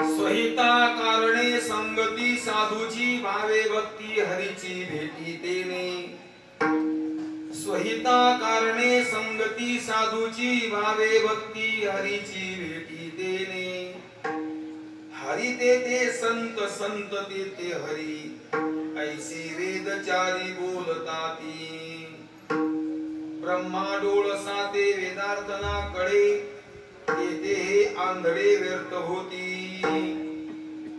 स्वहिता कारणे संगती साधूची भावे भक्ती हरीची भेटी तेने स्वहिता कारणे संगती साधूची भावे भक्ती हरीची भेटी तेने हरी ते संत संत ते हरी ऐसे वेदचारी बोलताती ब्रह्मा डोळसा ते वेदार्थना कडे ते आंधळे व्यर्थ होती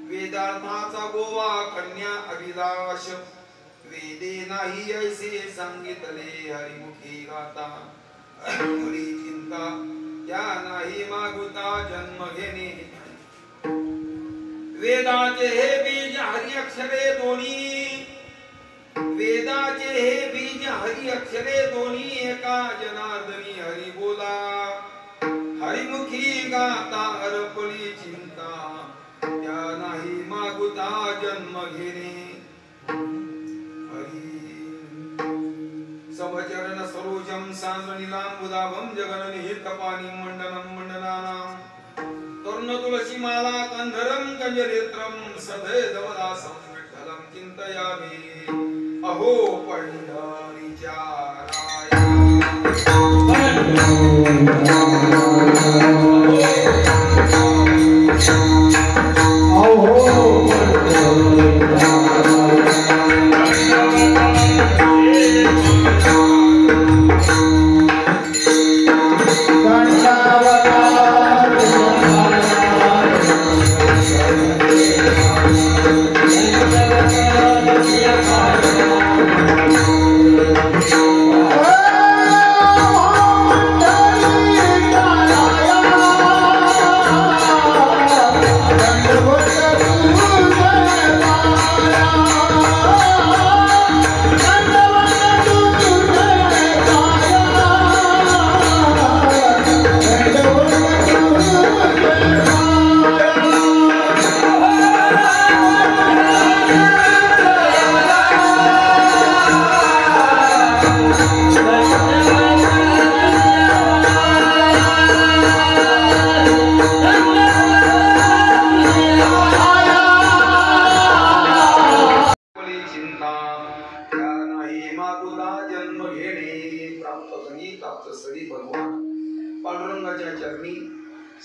वेदार्थाचा गोवा कन्या अभिलाष वेदे नाही ऐसे सांगितले हरिमुखी गाता हरी चिंता त्या नाही मागुता जन्म घेणे वेदाचे हे बीज हरी अक्षरे दोन्ही वेदाचे हे बीज हरी अक्षरे दोन्ही एका जनार्दनी हरी बोला हरिमुखी गाता हरपली चिंता त्या नाही मागुता जन्म घेणे हरी समचरण सरोजम सांद्रनीलांबुदाभं जगननिहित पाणी मंडनं मंडनानां तरुण तुलसी माला कंधरं कंजनेत्रं सदैवदासं विठ्ठलं चिंतयामि अहो पंढरीच्या राया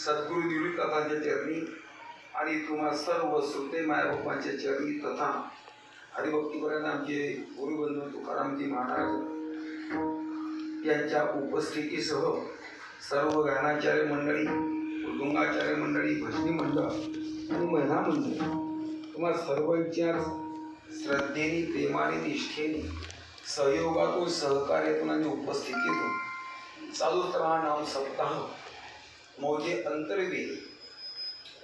सद्गुरु दिवलिकांच्या चरणी आणि तुम्हा सर्व श्रोते मायबापांच्या चरणी तथा हरिभक्तीपरायण आमचे गुरुबंधू तुकारामजी महाराज यांच्या उपस्थितीसह सर्व गानाचार्य मंडळी मृदुंगाचार्य मंडळी भजनी मंडळ आणि महिला मंडळी तुम्हा सर्वांच्या श्रद्धेने प्रेमाने निष्ठेने सहयोगातून सहकार्यातून आणि उपस्थितीतून चालूच राहा नाम सप्ताह मौजे अंतर्वेद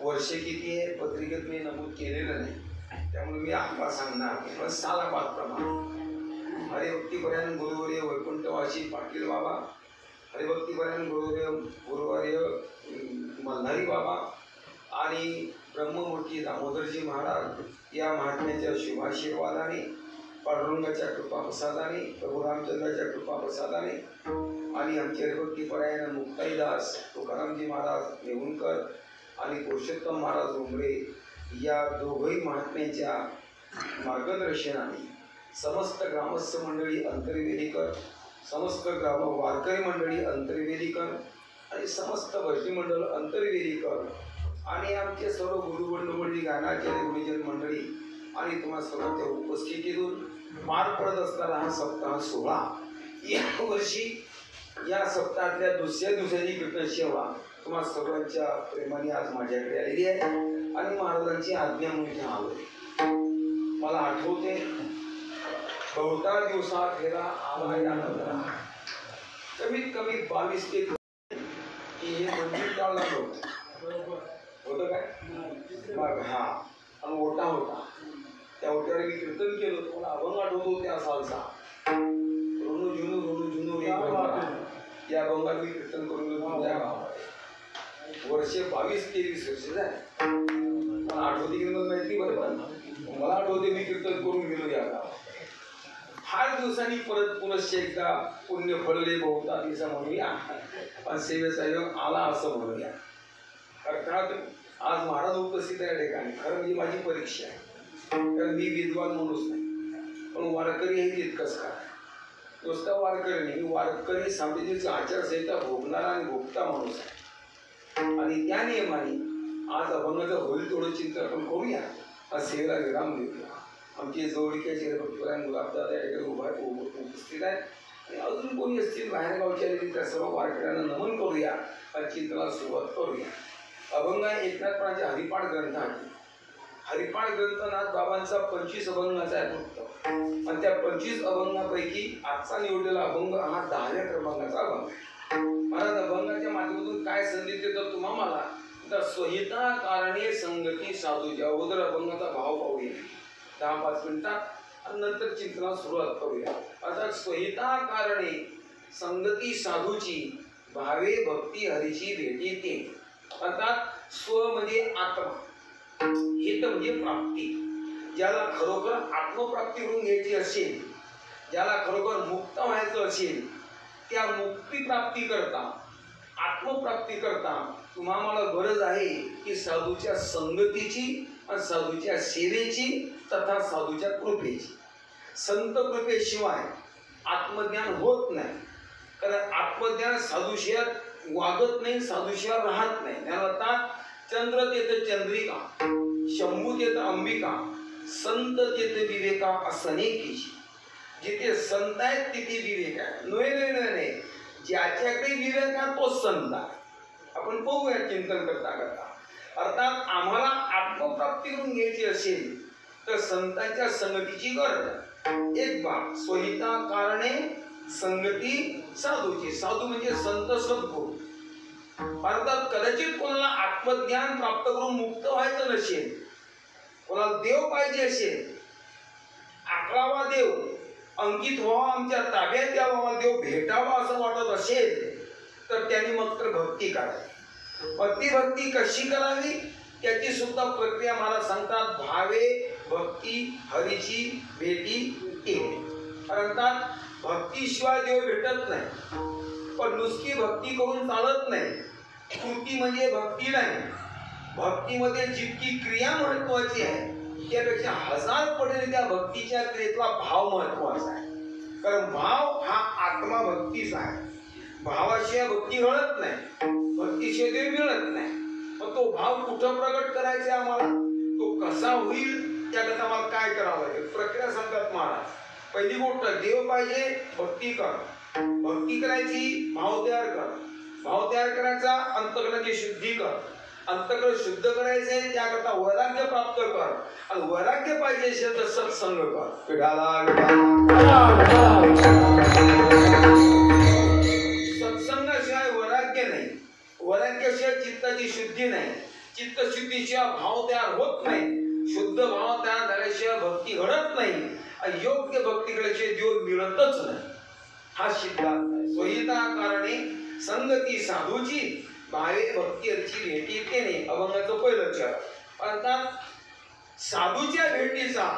वर्षे किती आहे पत्रिकेत मी नमूद केलेलं नाही त्यामुळे मी आत्मा सांगणार पण सालाबाद प्रमाण हरिभक्तीपरायण गुरुवर्य वैकुंठवासी पाटील बाबा हरिभक्तीपरायण गुरुवर्य मल्हारी बाबा आणि ब्रह्ममूर्ती दामोदरजी महाराज या महात्म्याच्या शुभाशीर्वादाने पांडुरंगाच्या कृपाप्रसादाने प्रभू रामचंद्राच्या कृपाप्रसादाने आणि आमचे हरिभक्तीपरायण मुक्ताईदास तुकारामजी महाराज नेहुणकर आणि पुरुषोत्तम महाराज उमरे या दोघही महात्म्यांच्या मार्गदर्शनाने समस्त ग्रामस्थ मंडळी अंतर्वेदीकर समस्त ग्राम वारकरी मंडळी अंतर्वेदीकर आणि समस्त भजनी मंडळ अंतर्वेदीकर आणि आमचे सर्व गुरुबंधुमंडळी गानाचार्य गुरुजन मंडळी आणि तुम्हा सर्वांच्या उपस्थितीतून पार पडत असणारा हा सप्ताह सोहळा या वर्षी या सप्ताहातल्या दुसऱ्या दिवसाची कीर्तन सेवा तुम्हा सर्वांच्या प्रेमाने आज माझ्याकडे आलेली आहे आणि महाराजांची आज्ञा म्हणून आलोय मला आठवते बहुता दिवसात गेला आला कमीत कमी 22 ते हे मंदिर टाळला होतं काय मग हा आणि ओटा होता त्या ओट्यावर मी कीर्तन केलं होतं मला अभंग आठवतो त्या सालचा रोनू जुनू या अभंगात मी कीर्तन करून वर्षे 22-23 वर्ष झाले मला आठवते की मग माहिती बरोबर मला आठवते मी कीर्तन करून गेलो या गावात. फार दिवसांनी परत पुनश्च एकदा पुण्य फळले बहुता दिवसा म्हणूया पण सेवेचा योग आला असं म्हणूया. अर्थात आज महाराज उपस्थित आहे या ठिकाणी. खरं म्हणजे माझी परीक्षा आहे, कारण मी विद्वान माणूस नाही, पण वारकरी हे तितकंच काय. नुसता वारकरी नाही, वारकरी समितीची आचारसंहिता भोगणारा आणि भोगता माणूस आहे. आणि त्या नियमाने आज अभंगाचं होईल थोडं चिंतन आपण करूया. आज सेवेला विराम देऊया. आमचे जवळीच्या भक्तराय गुलाबदादा या ठिकाणी उपस्थित आहेत आणि अजून कोणी असतील बाहेर गावच्या त्या सर्व वारकऱ्यांना नमन करूया आणि चिंतनाला सुरुवात करूया. अभंग एकनाथपणाचे हरिपाठ ग्रंथ आहे. हरिपाठ ग्रंथनाथ बाबांचा 25 अभंगाचा आहे फक्त, आणि त्या 25 अभंगापैकी आजचा निवडलेला अभंग हा 10व्या क्रमांकाचा अभंग आहे. महाराज अभंगाच्या माध्यमातून काय संदेश देतात तुम्हाला? तर स्वहिता कारणे संगती साधूच्या अगोदर अभंगाचा भाव पाहूया 10-5 मिनिटात आणि नंतर चिंतनाला सुरुवात करूया. अर्थात स्वहिता कारणे संगती साधूची भावे भक्ती हरीची भेटी ते. अर्थात स्व म्हणजे आत्मा, हित म्हणजे प्राप्ती. ज्याला खरोखर आत्मप्राप्ती करून घ्यायची असेल, ज्याला खरोखर मुक्त व्हायचं असेल, त्या मुक्ती प्राप्ती करता आत्मप्राप्ती करता तुम्हाला गरज आहे की साधूच्या संगतीची आणि साधूच्या सेवेची तथा साधूच्या कृपेची. संत कृपेशिवाय आत्मज्ञान होत नाही, कारण आत्मज्ञान साधूशिवाय वागत नाही, साधूशिवाय राहत नाही. त्याला चंद्र तेथ चंद्रिका, शंभू तेथ अंबिका, संत तेथ विवेका असनेकीची. जिथे संत आहेत तिथे विवेक आहे. नाही, ज्याच्याकडे विवेक आहे तोच संत आहे. आपण बघूया चिंतन करता करता. अर्थात आम्हाला आत्मप्राप्ती करून घ्यायची असेल तर संतांच्या संगतीची गरज आहे. एक बाब स्वहिता कारणे संगती साधूची. साधू म्हणजे संत सद्गुरू. अर्थात कदाचित कोणाला आत्मज्ञान प्राप्त करून मुक्त व्हायचं नसेल, कोणाला देव पाहिजे असेल, 11वा देव अंकित व्हावा, आमच्या ताब्यात यावा, देव भेटावा असं वाटत असेल तर त्यांनी मग तर भक्ती करावी. ती भक्ती कशी करावी त्याची सुद्धा प्रक्रिया मला सांगतात. भावे भक्ती हरीची भेटी केली. अर्थात भक्तीशिवाय देव भेटत नाही, पण नुसती भक्ती करून चालत नाही. कृती म्हणजे भक्ती नाही. भक्तीमध्ये जितकी क्रिया महत्वाची आहे त्यापेक्षा 1000 पटीने त्या भक्तीच्या क्रियेतला भाव महत्वाचा आहे. कारण भाव हा आत्मा भक्तीचा आहे. भावाशिवाय भक्ती घडत नाही, भक्तीशिवाय देव मिळत नाही. मग तो भाव कुठं प्रगट करायचा आम्हाला, तो कसा होईल त्याकरता आम्हाला काय करावं लागेल प्रक्रिया सांगतात महाराज. पहिली गोष्ट देव पाहिजे, भक्ती कर. भक्ती करायची, भाव तयार कर. भाव तयार करायचा, अंतःकरणाची शुद्धी कर. अंतःकरण शुद्ध करायचे त्याकरता वैराग्य प्राप्त कर. आणि वैराग्य पाहिजे असेल तर सत्संग कर. सत्संगाशिवाय वैराग्य नाही, वैराग्याशिवाय चित्ताची शुद्धी नाही, चित्तशुद्धीशिवाय भाव तयार होत नाही, शुद्ध भाव तयार झाल्याशिवाय भक्ती घडत नाही, योग्य भक्ती केल्याशिवाय देव मिळतच नाही. हा सिद्धांत आहे. स्वहिता कारणे संगती साधूची भावे भक्ती हरीची भेटी तेने अभंगाचं पहिलं चरण. अर्थात साधूच्या भेटीचा,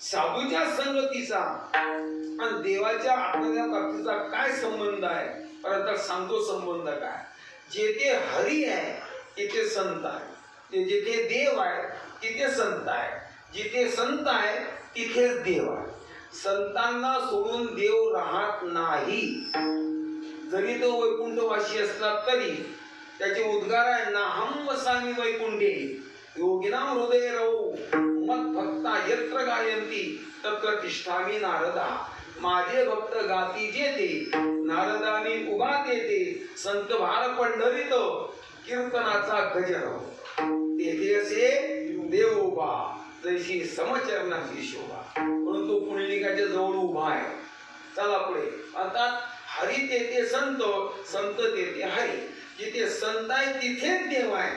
साधूच्या संगतीचा आणि देवाच्या आत्मज्ञानाचा काय संबंध आहे? अर्थात सांगतो संबंध काय. जेथे हरी आहे तिथे संत आहे, जिथे देव आहे तिथे संत आहे, जिथे संत आहे तिथेच देव आहे. संतांना सोडून देव राहत नाही. जरी तो वैकुंठवासी असला तरी त्याचे उद्गार आहे नाहम वसामी वैकुंठे योगिनाम हृदय रवो मत भक्ता यत्र गायंती तत्र तिष्ठामी नारदा. माझे भक्त गाती जेते नारदानी उभा देते. संत भार पंढरीत कीर्तनाचा गजर तेथे असे देव उभा जैशी समचरणाची शोभा. म्हणून तो पुंडलिकाच्या जवळ उभा आहे. चला पुढे. अर्थात हरी तेथे संत, संत तेथे हरी. जिथे संत आहे तिथेच देव आहे.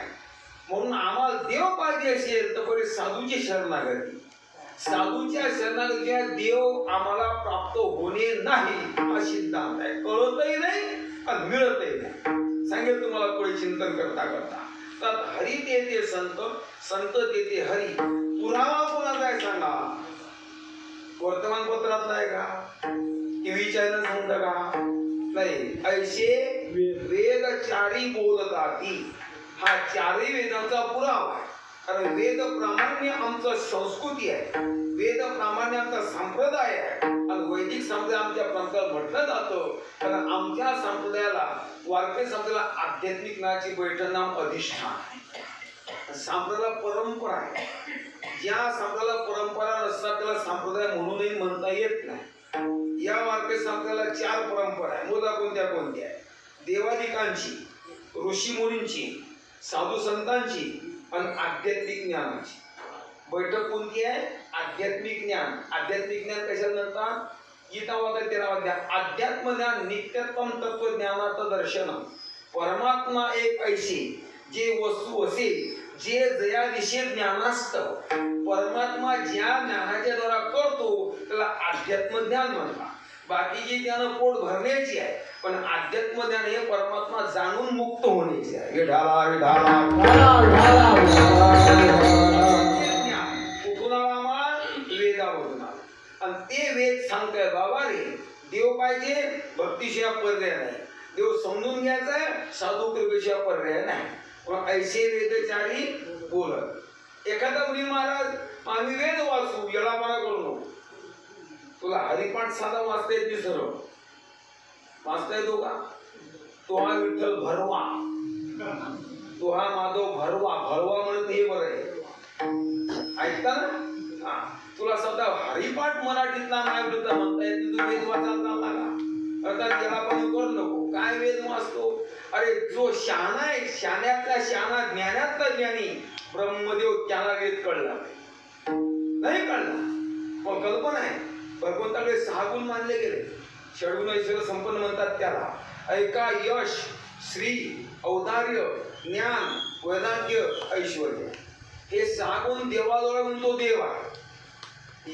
म्हणून आम्हाला देव पाहिजे असेल तर पहिले साधूची शरणागती. साधूच्या शरणागतीशिवाय देव आम्हाला प्राप्त होणे नाही हा सिद्धांत आहे. कळतही नाही आणि मिळतही नाही. सांगेल तुम्हाला पुढे चिंतन करता करता. तर हरी ते संत, संत ते हरी. पुरावा कोणाचा आहे सांगा? वर्तमानपत्रातला आहे का? टीव्ही चॅनल सांगतं का? नाही. ऐसे वेद चारी बोलताती. हा चारही वेदांचा पुरावा आहे. कारण वेद प्रामाण्य आमचं संस्कृती आहे, वेद प्रामाण्य आमचा संप्रदाय आहे. आणि वैदिक संप्रदाय आमच्या प्रांतात म्हटलं जातं. कारण आमच्या संप्रदायाला, वारकरी संप्रदायाला आध्यात्मिक नावाची बैठक नाम अधिष्ठान. संप्रदाय परंपरा आहे. ज्या संप्रदायाला परंपरा नसतात त्याला संप्रदाय म्हणूनही म्हणता येत नाही. या वारकरी संप्रदायाला 4 परंपरा आहे. मुदा कोणत्या कोणत्या आहे? देवादिकांची, ऋषी मुनींची, साधू संतांची आणि आध्यात्मिक ज्ञानाची. बैठक कोणती आहे? आध्यात्मिक ज्ञान. आध्यात्मिक ज्ञान कशाला म्हणतात? गीता वाचा 13 अध्याय. अध्यात्म ज्ञान नित्यतम तत्वज्ञानात दर्शन. परमात्मा एक ऐशी जे वस्तू असे जे जया दिशे ज्ञानास्तव. परमात्मा ज्या ज्ञानाच्या द्वारा करतो त्याला अध्यात्म ज्ञान म्हणतात. बाकीची ज्ञान पोट भरण्याची आहे, पण अध्यात्म ज्ञान हे परमात्मा जाणून मुक्त होण्याचे आहे. कुठून आला? वेदावरून आला. आणि ते वेद सांगतोय बाबा रे, देव पाहिजे भक्तीशिवाय पर्याय नाही, देव समजून घ्यायचा साधू कृपेशिवाय पर्याय नाही. ऐसे वेदचारी बोलत. एखादा मुनी महाराज आम्ही वेद वाचू, येळापणा करू नको. तुला हरिपाठ साधा वाचता येत नाही, सर्व वाचता येतो का? तो हा विठ्ठल भरवा, तो हा माधव भरवा. भरवा म्हणत हे बरं आहे, ऐकता ना? तुला सध्या हरिपाठ मराठीतला नाही म्हणता येत नाही, तू वेद वाचायला लागा. अर्थात येळापणा करू नको. काय वेद वाचतो? अरे जो शहाणा आहे, शहाण्यातला शहाणा, ज्ञानातला ज्ञानी ब्रह्मदेव, त्याला वेद कळला नाही कळला. पण कल्पना आहे, भगवंताकडे 6 गुण मानले गेले. षड्गुण ऐश्वर्य संपन्न म्हणतात त्याला. ऐका, यश, श्री, औदार्य, ज्ञान, वैराग्य, ऐश्वर्य. हे 6 गुण देवाजवळ म्हणतो देव आहे.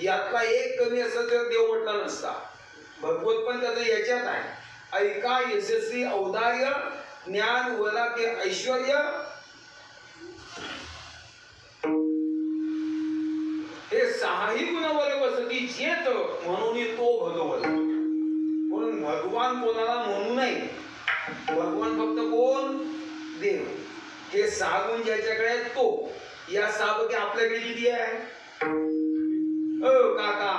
यातला एक कमी असं तर देव म्हटला नसता. भगवत पण त्याचं याच्यात आहे. ऐका, यशस्वी, औदार्य, ज्ञान, वैराग्य, ऐश्वर्य, हे 6ही गुणावर वसती जेत म्हणून तो भगवत. म्हणून भगवान कोणाला म्हणू नये. भगवान फक्त कोण? देव. हे 6 गुण ज्याच्याकडे आहेत तो. या 6 पैकी आपल्याकडे किती आहे? काका,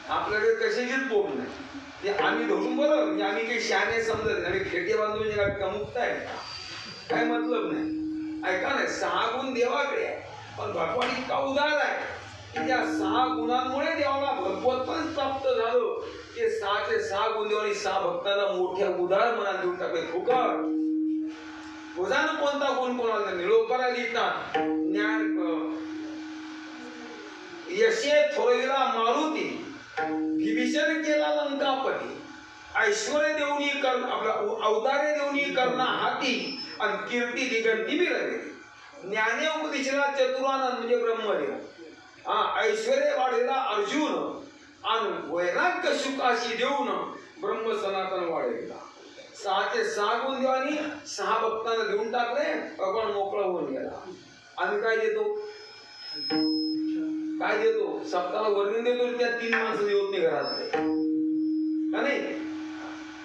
आपल्याकडे कशाचीच बोल नाही. आम्ही धरून बरं, म्हणजे आम्ही काही शहाणे समजत, आम्ही खेटे बांधून कमुक्त आहे, काय मतलब नाही. ऐका ना, 6 गुण देवाकडे आहे. पण भगवान इतका उदार आहे की त्या 6 गुणांमुळे देवाला भगवत पण प्राप्त झालं. ते 6चे 6 गुण देवानी 6 भक्तांना मोठ्या उदार मनात देऊन टाकले. फुकट उदाहरण कोणता गुण कोणाला? निरोपरा लिहितात. ज्ञान, यशे थोरविला मारुती, विभीषण केला लंकापती, ऐश्वर्य देऊनी कर आपला अवतारे देऊनी करना हाती, आणि कीर्ती दिगंती मिळाली. ज्ञाने उपदेशला चतुरानंद म्हणजे ब्रह्मदेव, ऐश्वर्य वाढेला अर्जुन, आणि वैराग्य सुखाशी देऊन ब्रह्म सनातन वाढेला. 6चे 6 गुण देवानी 6 भक्तांना देऊन टाकले. भगवान मोकळा होऊन गेला. आम्ही काय देतो? काय देतो? सप्ताहाला वर्णन देतो. त्या 3 माणसं देत नाही घरातले, का नाही?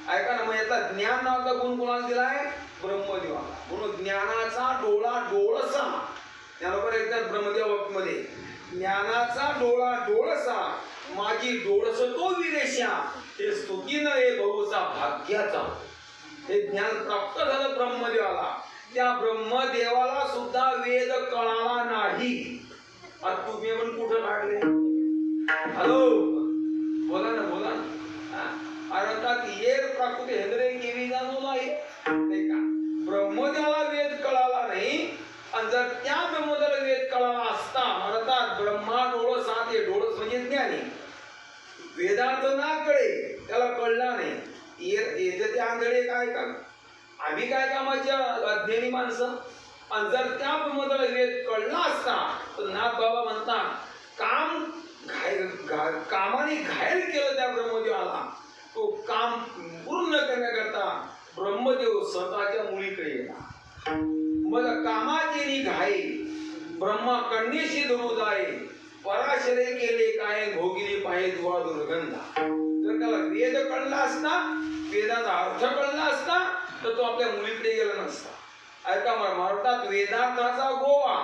ऐका ना, मग यातला ज्ञान नावाचा गुण कोणाला दिलाय? ब्रह्मदेवाला. म्हणून ज्ञानाचा डोळा डोळसा, त्यानंतर एकदा ब्रह्मदेव मध्ये ज्ञानाचा डोळा डोळसा, माझी डोळस तो विदेशा, हे स्तुती नये बहुसा भाग्याचा. हे ज्ञान प्राप्त झालं ब्रह्मदेवाला. त्या ब्रह्मदेवाला सुद्धा वेद कळाला नाही. आता तुम्ही पण कुठं काढले? हॅलो, बोला ना, बोला ना. अर्थात येर प्राकृत हेंद्रे केवी जाणू नाही का? ब्रह्मदेवाला वेद कळाला नाही. आणि जर त्या ब्रह्मदेवाला वेद कळाला असता, अर्थात ब्रह्मा डोळस, ते डोळस म्हणजे ज्ञानी, वेदार्थ ना कळे, त्याला कळला नाही. येते ते आंधळे काय का? आम्ही काय कामाच्या अज्ञानी माणसं. आणि जर त्या ब्रह्मदेवाला वेद कळला असता तर नाथ बाबा म्हणतात, कामाने घायल केलं त्या ब्रह्मदेवाला. तो काम पूर्ण करण्याकरता ब्रह्मदेव स्वतःच्या मुलीकडे गेला. मग कामाचे निघाये ब्रह्मा कन्येशी धरू जाये पराशरे केले काय भोगिली पाहे दुवा दुर्गंधा. जर त्याला वेद कळला असता, वेदाचा अर्थ कळला असता तर तो आपल्या मुलीकडे गेला नसता. ऐका म्हणतात वेदांताचा गोवा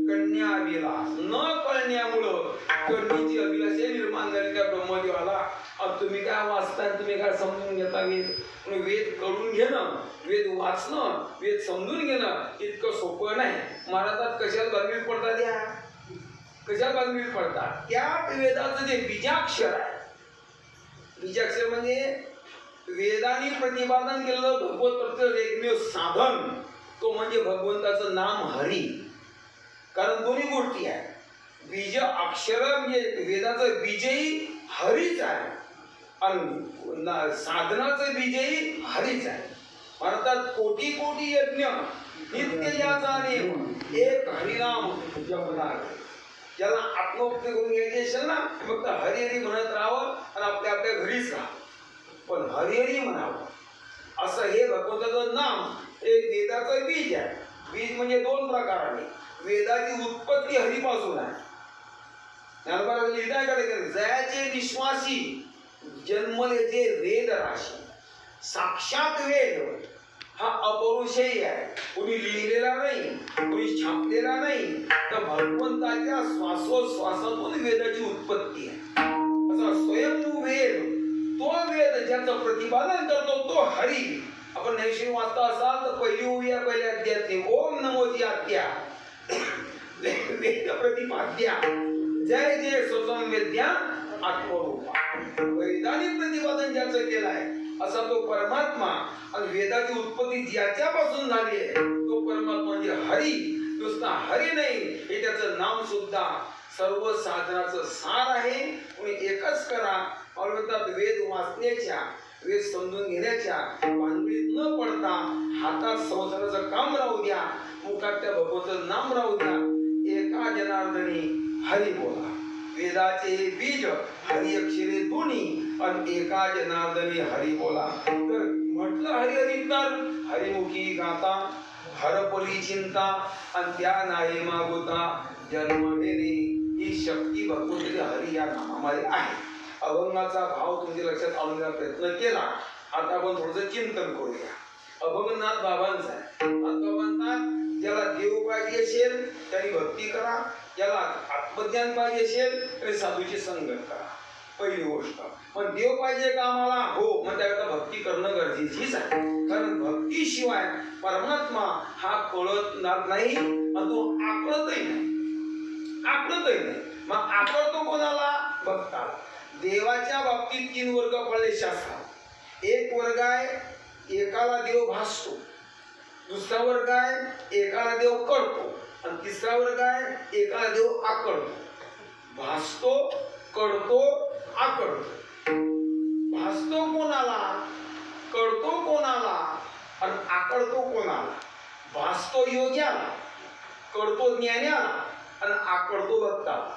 कन्या विलास न कळण्यामुळं कन्येची अभिलाषा निर्माण झाली त्या ब्रह्मदेवाला. तुम्ही काय वाचताय, तुम्ही काय समजून घेता वेद. वेद कळून घेणं, वेद वाचणं, वेद समजून घेणं इतकं सोपं नाही. महाराजात कशाला बांधवीत पडतात, या कशाला बांधवीत पडतात. त्या वेदाचं जे बीजाक्षर आहे, बीजाक्षर म्हणजे वेदाने प्रतिपादन केलेलं भगवत एकमेव साधन, तो म्हणजे भगवंताचं नाम हरी. कारण दोन्ही गोष्टी आहे, बीज अक्षर म्हणजे वेदाचं बीजही हरीच आहे आणि साधनाचं बीजही हरीच आहे. म्हणतात कोटी कोटी यज्ञ नित्य याचा नेम एक हरिनाम जपणार. ज्याला आत्मोक्ती करून घ्यायची असेल ना, फक्त हरिहरी म्हणत राहावं आणि आपल्या आपल्या घरीच राहावं, पण हरिहरी म्हणावं असं हे भगवंताचं नाम एक वेदाचं बीज आहे. बीज म्हणजे दोन प्रकाराने. वेदाची उत्पत्ती हरीपासून आहे. ज्ञानोबाला लिहिताय का जयाचे विश्वासी जन्मले जे वेद राशी. साक्षात वेद हा अपौरुषेय आहे, कोणी लिहिलेला नाही, कोणी छापलेला नाही, तर भगवंताच्या श्वासोश्वासातून वेदाची उत्पत्ती आहे. असा स्वयंभू वेद, तो वेद ज्याचं प्रतिपादन करतो तो हरी. आपण नैशिक वाचता असाल तर पहिली ओवी आहे पहिल्या अध्यायातली, ओम नमोजी आत्या वेद प्रतिपाद्या जय जय स्वसंवेद्या आत्मरूपा. वेदाने प्रतिपादन ज्याचं केलं आहे असा तो परमात्मा. आणि वेदाची उत्पत्ती ज्याच्यापासून झाली आहे तो परमात्मा म्हणजे हरी. नुसता हरी नाही, हे त्याचं नाम सुद्धा सर्व साधनाचं सार आहे. तुम्ही एकच करा. म्हणतात वेद वाचण्याच्या, वेद समजून घेण्याच्या भानगडीत न पडता हातात संसाराचं काम राहू द्या, मुखात त्या भगवंताचं नाम राहू द्या. एका जनार्दनी हरी बोला. वेदाचे बीज हरी अक्षरे दोन्ही आणि एका जनार्दनी हरी बोला. तर म्हटलं हरिहरी तर हरिमुखी गाता हरपली चिंता आणि त्या नाही मागुता जन्म घेणे. ही शक्ती भगवंताची हरी या नामामध्ये आहे. अभंगाचा भाव तुमच्या लक्षात आणून देण्याचा प्रयत्न केला. आता आपण थोडंसं चिंतन करूया. अभंगनाथ बाबांचा आहे. म्हणतात ज्याला देव पाहिजे असेल त्यांनी भक्ती करा, ज्याला आत्मज्ञान पाहिजे असेल तरी साधूची संगत करा. पहिली गोष्ट. पण देव पाहिजे का आम्हाला? हो, मग त्याकरता भक्ती करणं गरजेचीच आहे. कारण भक्तीशिवाय परमात्मा हा कळत नाही आणि तो आकळतही नाही. मग आकळतो कोणाला? भक्ताला. देवाच्या बाबतीत 3 वर्ग पडले शास्त्रात. एक वर्ग आहे एकाला देव भासतो, दुसरा वर्ग आहे एकाला देव कळतो आणि तिसरा वर्ग आहे एकाला देव आकळतो. भासतो, कळतो, आकळतो. भासतो कोणाला, कळतो कोणाला आणि आकळतो कोणाला? भासतो योग्याला, कळतो ज्ञान्याला आणि आकळतो भक्ताला.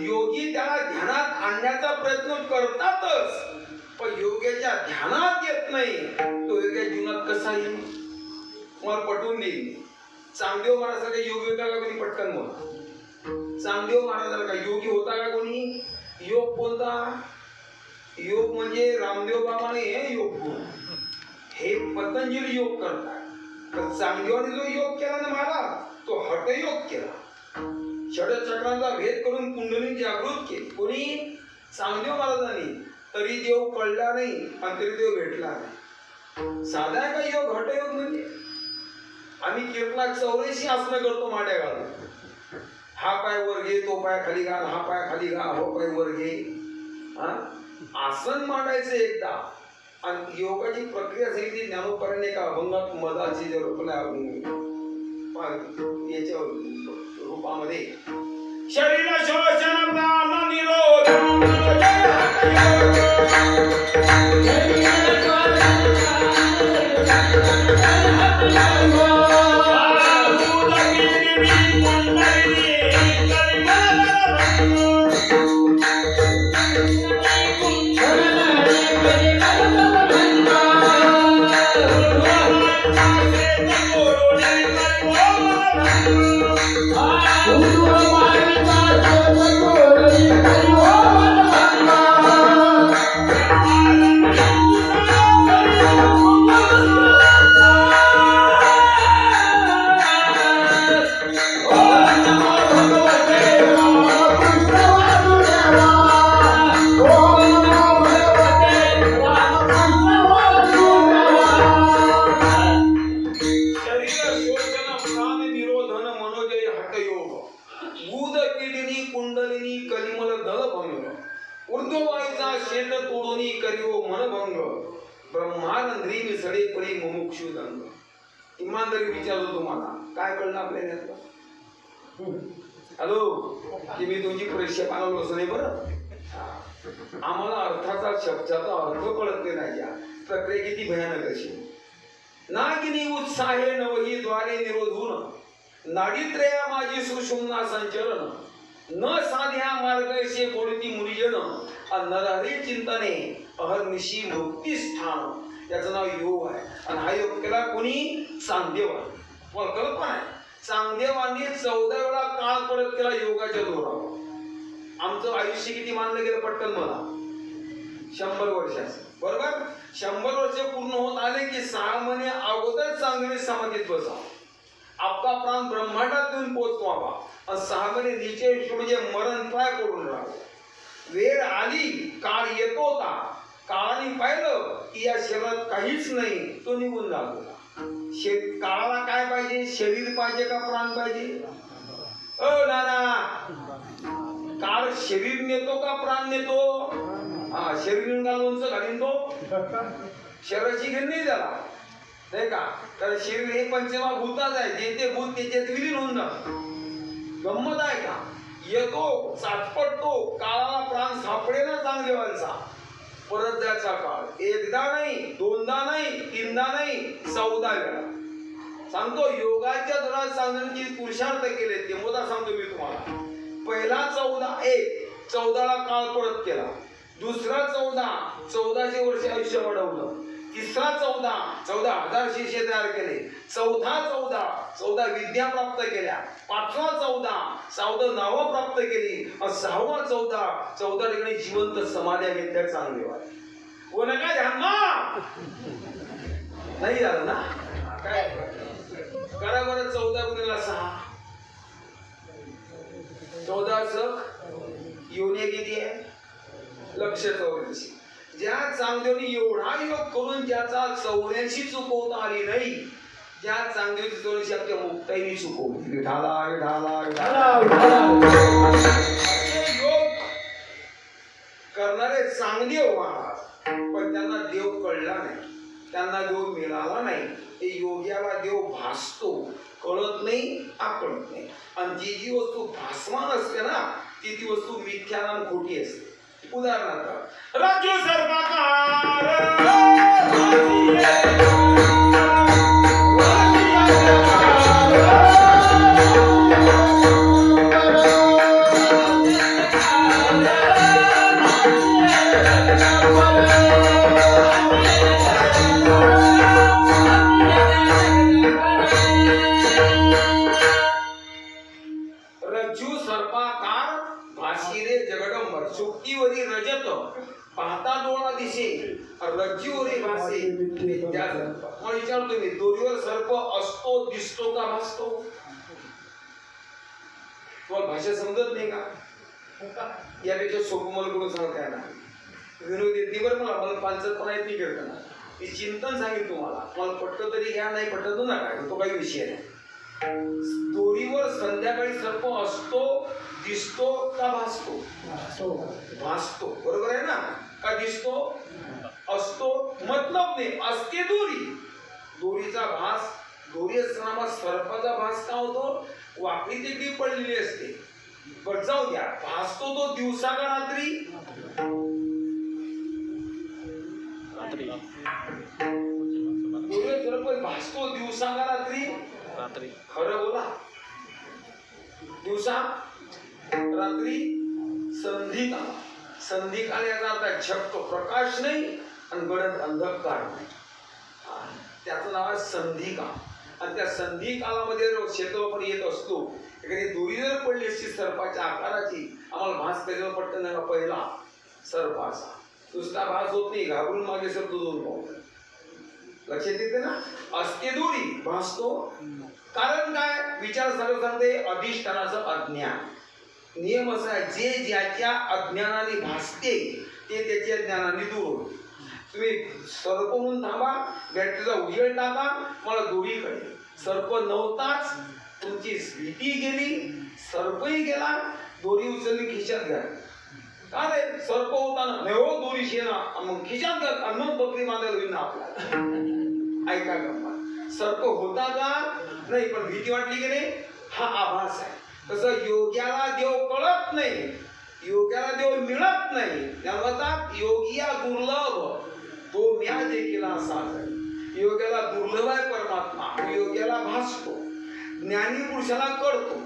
योगी त्याला ध्यानात आणण्याचा प्रयत्न करतातच, पण योग्याच्या ध्यानात येत नाही. तो योग्य जीवनात कसा येईल? मला पटवून देईल. चांगदेव महाराजांचा योगी होता का कोणी? पटकन बोला. चांगदेव महाराजांचा योगी होता का कोणी? योग कोणता? योग म्हणजे रामदेव बाबाने हे योग हे पतंजली योग करतात. तर चांगदेवाने जो योग केला ना महाराज, तो हठयोग केला. षडचक्रांचा भेद करून कुंडली जागृत केली. कोणी? चांगदेव महाराजांनी. तरी देव कळला नाही आणि तरी देव भेटला नाही. साधा आहे का योग? हठयोग म्हणजे आम्ही कीर्तनात 84 आसनं करतो माड्या घालून. हा पाय वर घे, तो पाय खाली घाल, हा पाय खाली घाल, हो पाय वर घे. आसन मांडायचं एकदा आणि योगाची प्रक्रिया सांगितली ज्ञानोपाराने एका अभंगात मदाची याच्या रूपामध्ये शरीर शोषण प्राण निरोध इमानदारी विचारतो तुम्हाला काय कळलं आपल्याला हॅलो की मी तुमची परीक्षा पाहणार असं नाही बरं आम्हाला अर्थाचा शब्दाचा अर्थ कळत नाही प्रक्रिया किती भयानक अशी नागिनी उत्साहे नवही द्वारे निरोधून नाडीत्रया माझी सुषुम्ना संचरण न साध्या मार्गैसे बोलती मुनिजन नरहरी चिंतने अहर्निशी मुक्तिस्थान याचं नाव योग आहे आणि हा योग केला कोणी चांगदेवाने तुम्हाला कल्पना आहे चांगदेवांनी 14 वेळा काळ परत केला योगाच्या जोरावर आमचं आयुष्य किती मानलं गेलं पटकन मला 100 वर्षाचं बरोबर 100 वर्ष पूर्ण होत आले की 6 महिने अगोदर चांगले समाधीत बसा आपला प्राण ब्रह्मांडात येऊन पोहोचवावा आणि 6 महिने नीचे म्हणजे मरण प्राय करून राहावं वेळ आली काळ येतो होता काळाने पाहिलं की या शरीरात काहीच नाही तो निघून जातो काळाला काय पाहिजे शरीर पाहिजे का प्राण पाहिजे ओ नाना काळ शरीर नेतो का प्राण नेतो हा शरीर घालून घालीन तो शरीराची घेण नाही त्याला नाही का तर शरीर हे पंचमा भूताच आहे जे ते भूत त्याच्यात विलीन होऊन जात गंमत आहे का येतो चाटपटतो काळाला प्राण सापडे ना चांगदेवांचा परत द्यायचा काळ एकदा नाही दोनदा नाही तीनदा नाही 14 वेळा सांगतो योगाच्या दरात सांगण्याची पुरुषार्थ केले ते मोदा सांगतो मी तुम्हाला पहिला 14ला काळ परत केला दुसरा 14 वर्ष आयुष्य वाढवलं तिसरा 14,000 शिष्य तयार केले चौथा 14 विद्या प्राप्त केल्या पाचवा 14 नावं प्राप्त केली आणि 6वा 14 ठिकाणी जिवंत समाध्या घेतल्या चांगले व नका ध्यान नाही झालं ना काय करा बरं 14 गुणिले 6 14 योनी किती आहे लक्ष 84 ज्या चांगदेवानी एवढा योग करून ज्याचा 84 चुकवता आली नाही ज्या चांगदेवाची 84 आपल्या मुक्ताईने चुकवली योग करणारे चांगदेव महाराज पण त्यांना देव कळला नाही त्यांना देव मिळाला नाही हे योग्याला देव भासतो कळत नाही आकळत नाही आणि जी वस्तू भासमान असते ना ती वस्तू मिथ्यानाम खोटी असते उदाहरणार्थ राज्य सर्वकार रज्जू सर्पाकार भाषिरे जगडंबर शुक्तीवरी रजत पाहता डोळा दिसे रज्जूवरी भासे मला विचारतो मी दोरीवर सर्प असतो दिसतो का भासतो तुम्हाला भाषा समजत नाही का यापेक्षा सोपं मला करून सांगता येणार विनोद येते बरं मला पांचटपणा येत नाही करताना मी चिंतन सांगेन तुम्हाला मला पटतं तरी घ्या नाही पटत नका तो काही विषय नाही दोरीवर संध्याकाळी सर्प असतो दिसतो का भासतो भासतो बरोबर आहे ना का दिसतो असतो मतलब नाही असते दोरी दोरीचा भास दोरी असताना सर्पाचा भास का होतो वाकडी तिकडी पडलेली असते पण जाऊ द्या भासतो तो दिवसा का रात्री भासतो दिवसा का रात्री खरं बोला दिवसा रात्री संधिकाल याचा अर्थ झक्क प्रकाश नाही आणि गडद अंधकार नाही त्याचं नाव आहे संधिकाल आणि त्या संधिकालामध्ये क्षेत्र पण येत असतो एखादी दोरी जर पडली असती सर्पाच्या आकाराची आम्हाला भास त्याच्यावर पटकन नाही पहिला सर्पाचा दुसरा भास होत नाही घाबरून मागे सरतो दोन पाऊल लक्षात येते ना असते दोरी भासतो कारण काय विचार सर्व सांगते अधिष्ठानाचं अज्ञान नियम असा आहे जे ज्याच्या अज्ञानाने भासते ते त्याच्या ज्ञानाने दूर होते तुम्ही सर्प म्हणून थांबा बॅटरीचा उजेड टाका मला दोरी कळेल सर्प नव्हताच तुमची भीती गेली सर्पही गेला दोरी उचलली खिशात घ्या का रे सर्प होता ना नाही हो दोरी शेना मग खिशात घ्या मग बकरी बांधायला होईल ना आपल्याला ऐका गप्पा सर्प होता का नाही पण भीती वाटली की नाही हा आभास आहे तसं योग्याला देव कळत नाही योग्याला देव मिळत नाही त्यामुळे योगिया दुर्लभ तो म्या देखील असा योग्याला दुर्लभ आहे परमात्मा योग्याला भासतो ज्ञानी पुरुषाला कळतो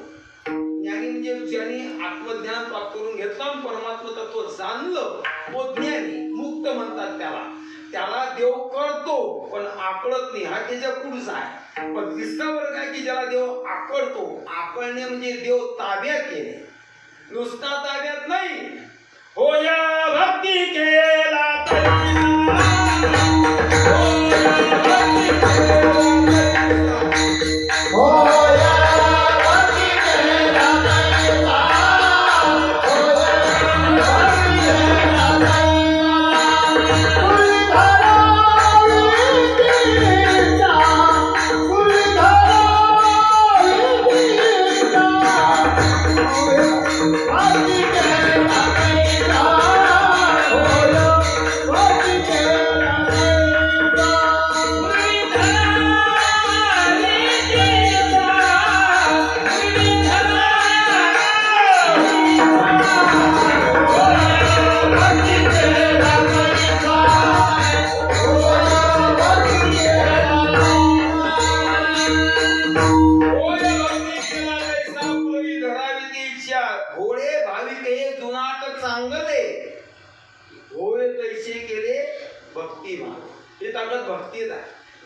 ज्ञानी म्हणजे ज्यांनी आत्मज्ञान प्राप्त करून घेतलं परमात्मा तत्व जाणलं तो ज्ञानी मुक्त म्हणतात त्याला देव कळतो पण आकळत नाही हा त्याच्या पुढचा आहे पण तिसरा वर्ग आहे की ज्याला देव आकळतो आकळणे म्हणजे देव ताब्यात येणे नुसता ताब्यात नाही होया भक्ती केला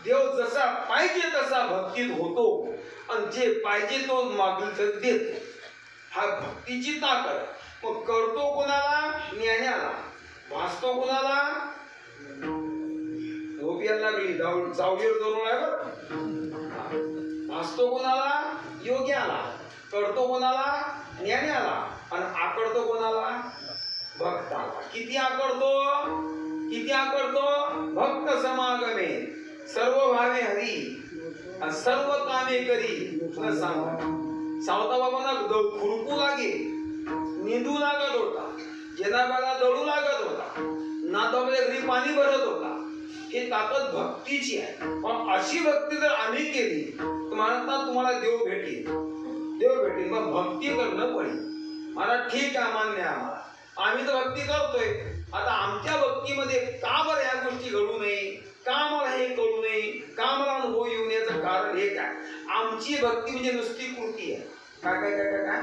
देव जसा पाहिजे तसा भक्तीत होतो आणि जे पाहिजे तो मागील तर देतो हा भक्तीची ताकद मग करतो कोणाला ज्ञानाला भासतो कोणाला झोपियाला लागली जाऊर दोन वेळा भासतो कोणाला योग्याला करतो कोणाला ज्ञानाला आणि आकडतो कोणाला भक्ताला किती आकडतो भक्त समागमे सर्व भावे हरी आणि सर्व कामे करी तुला सावता बाबांना खुरपू लागे निंदू लागत होता जनाबाला दळू लागत होता नातामध्ये घरी पाणी भरत होता ही ताकद भक्तीची आहे पण अशी भक्ती जर आम्ही केली तर म्हणतात तुम्हाला देव भेटेल मग भक्ती करणं पडेल मला ठीक आहे मान्य आहे आम्हाला आम्ही तर भक्ती करतोय आता आमच्या भक्तीमध्ये का बरं ह्या गोष्टी घडू नये का मला हे कळू नये का मला अनुभव येऊन याचं कारण हे काय आमची भक्ती म्हणजे नुसती कृती आहे काय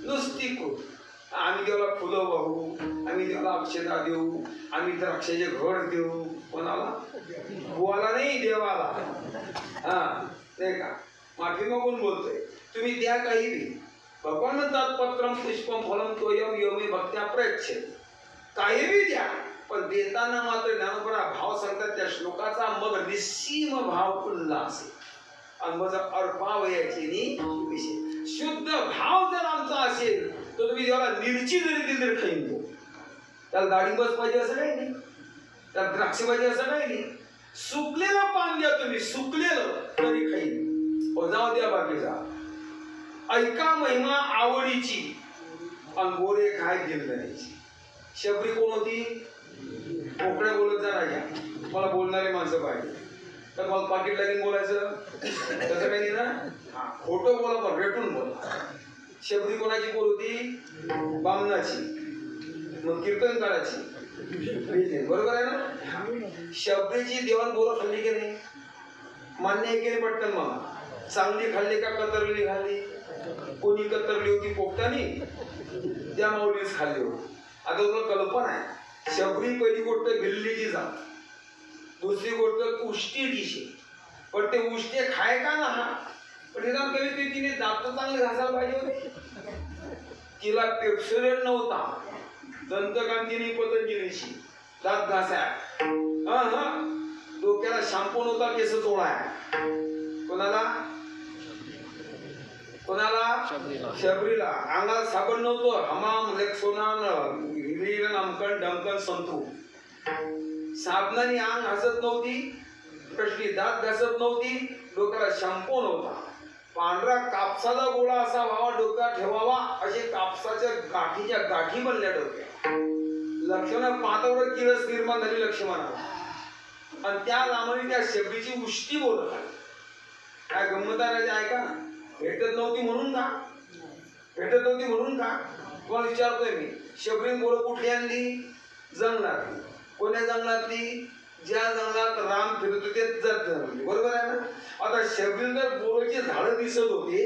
नुसती कृती आम्ही देवाला फुलं वाहू आम्ही देवाला अक्षता देऊ आम्ही द्राक्षाचे घड देऊ कोणाला बुवाला नाही देवाला हा नाही का माफी मागून बोलतोय तुम्ही द्या काही बी भगवान म्हणतात पत्रम पुष्पम फलम तोयम योमे भक्त्या प्रयच्छेद काही बी द्या पण देताना मात्र ज्ञानोबरा भाव सांगतात त्या श्लोकाचा मग निस्सीम भाव खुल्ला असेल आणि मग अर्पावयाचे विषय शुद्ध भाव जर आमचा असेल तर तुम्ही देवाला मिरची जरी दिली तरी खाईन तो त्याला डाळिंबच पाहिजे असं काही नाही त्याला द्राक्ष पाहिजे असं काही नाही सुकलेलं पान द्या तुम्ही सुकलेलं तरी खाईन जाऊ द्या बाकीचा ऐका महिमा आवडीची आणि गोरे काय दिल करायची शबरी कोण होती मोकळे बोलत जा राजा, मला बोलणारे माणसं पाहिजे. तर मला पाकिट लागेल बोलायचं तसं काही नाही ना. खोटं बोला पण रेटून बोला. शबरी कोणाची बोल होती? बामणाची. मग कीर्तन करायची, बरोबर आहे ना. शबरीची देवान बोलत खाल्ली की नाही? मान्य केली पटकन. मग चांगली खाल्ली का कतरली खाल्ली? कोणी कतरली होती पोपटानी? त्या माऊलीच खाल्ली होती. आता तुला कल्पना आहे, शबरी पहिली गोष्ट भिल्लीची जात, दुसरी गोष्ट उष्टी दिशी. पण ते उष्टे खाय का ना हा, पण निदान कधी ते तिने दात चांगले घासायला पाहिजे होते. तिला पेप्सोडेंट नव्हता, दंतकांतीने पतंजलीची दात घासाय. डोक्याला शॅम्पू नव्हता, केस चोळाय. कोणाला? शबरीला. अंगात साबण नव्हतं, हमाम रेक्सोनान नमकन डमकन संतू. साबणाने अंग घासत नव्हती, कसली दात घासत नव्हती, डोक्याला शॅम्पू नव्हता. पांढरा कापसाचा गोळा असा व्हावा, डोक्यात ठेवावा, असे कापसाच्या गाठीच्या गाठी बनल्या डोक्यात. लक्ष्मण पाहतावर किरस निर्माण झाली लक्ष्मणाला. आणि त्या नामाने त्या शबरीची उष्टी बोलत आली. काय गंमत आहे ऐका ना. भेटत नव्हती म्हणून का? भेटत नव्हती म्हणून का? तुम्हाला विचारतोय मी. शबरी बोरं कुठली आणली? जंगलातली. कोण्या जंगलातली? ज्या जंगलात राम फिरत होते त्याच जंगलातली, बरोबर आहे ना. आता शबरीला बोराची झाडं दिसत होते,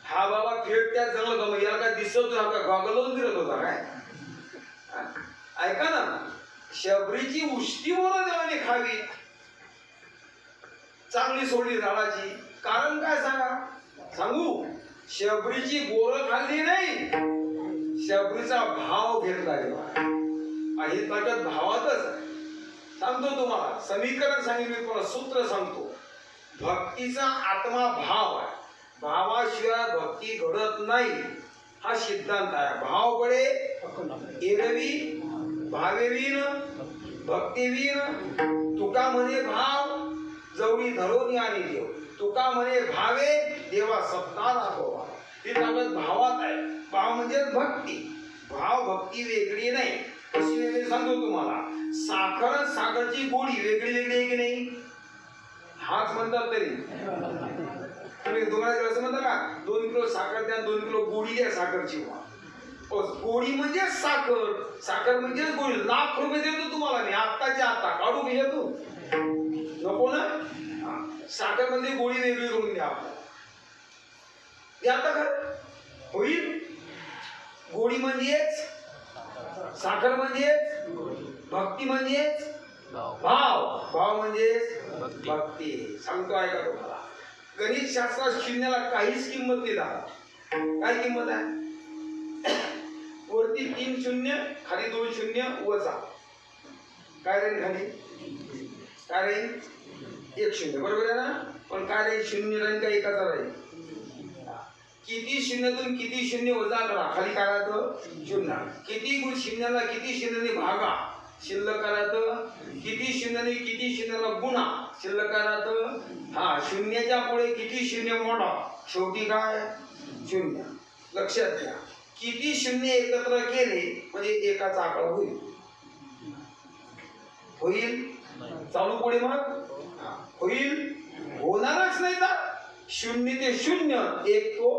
हा बाबा फिरत त्या जंगलात. मग याला काय दिसत होता का? गॉगलवून फिरत होता काय? ऐका ना, शबरीची उष्टी बोरं देवाने खावी, चांगली सोडली झाडाची. कारण काय सांगा? सांगू. शबरीची बोरं खाल्ली नाही, शबरीचा भाव घेतला गेला. ही ताकद भावातच आहे. सांगतो तुम्हाला, समीकरण सांगितले, तुम्हाला सूत्र सांगतो. भक्तीचा आत्मा भाव आहे, भावाशिवाय भक्ती घडत नाही, हा सिद्धांत आहे. भाव बळे एरवी भावेवीन भक्तीवीन. तुका म्हणे भाव जवळी धरोनी आणि देव. तुका म्हणे भावे देवा सत्ता दाखवा. ही ताकद भावात आहे. भाव म्हणजे भक्ती. भाव भक्ती वेगळी नाही. कशी वेगळी सांगतो तुम्हाला. साखर साखरची गोडी वेगळी वेगळी आहे की नाही? हाच म्हणतात तरी तुम्ही तुम्हाला असं म्हणता का 2 किलो साखर द्या, 2 किलो गोडी द्या साखरची. गोडी म्हणजे साखर, साखर म्हणजे गोडी. लाख रुपये देतो तुम्हाला मी आत्ताच्या आत्ता, काढू घ्या तू नको ना. साखर म्हणजे गोडी वेगळी करून द्या आता खरं होईल. गोडी म्हणजेच साखर, म्हणजेच भक्ती, म्हणजेच भाव, भाव म्हणजेच भक्ती. सांगतो ऐका तुम्हाला. गणित शास्त्रात शून्याला काहीच किंमत नाही राहत. काय किंमत आहे? वरती 3 शून्य, खाली 2 शून्य वजा. काय राहील खाली? काय राहील? 1 शून्य, बरोबर आहे ना. पण काय राहील? शून्य राहील का एकाचा राहील? किती शून्यातून किती शून्य वजा करा, खाली काय राहतं? शून्य. किती गुण शून्याला किती शून्याने भागा, शिल्लक राहतं. किती शून्याने किती शून्याला गुणा, शिल्लक राहतं. शून्याच्या पुढे किती शून्य मोडा, शेवटी काय? शून्य. लक्षात घ्या, किती शून्य एकत्र केले म्हणजे एकाचा आकडा होईल. होईल चालू पुढे मग होईल. होणारच नाही तर 0 ते 0, 1 तो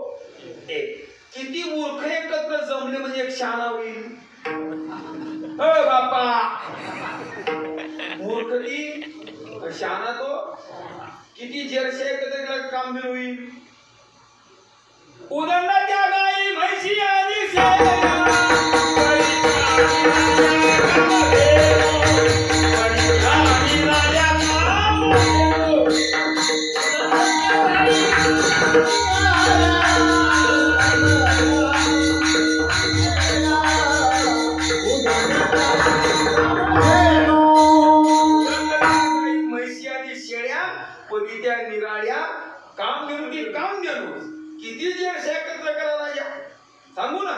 1. किती मूर्ख एकत्र जमले म्हणजे एक शहाणा होईल. बापा मूर्खटी शहाणा तो. किती जर्शे एकत्र केला काम बिल होईल. उदंडा त्या गाई म्हैशी आधी किती जर्शे एकत्र करा राजा सांगू ना.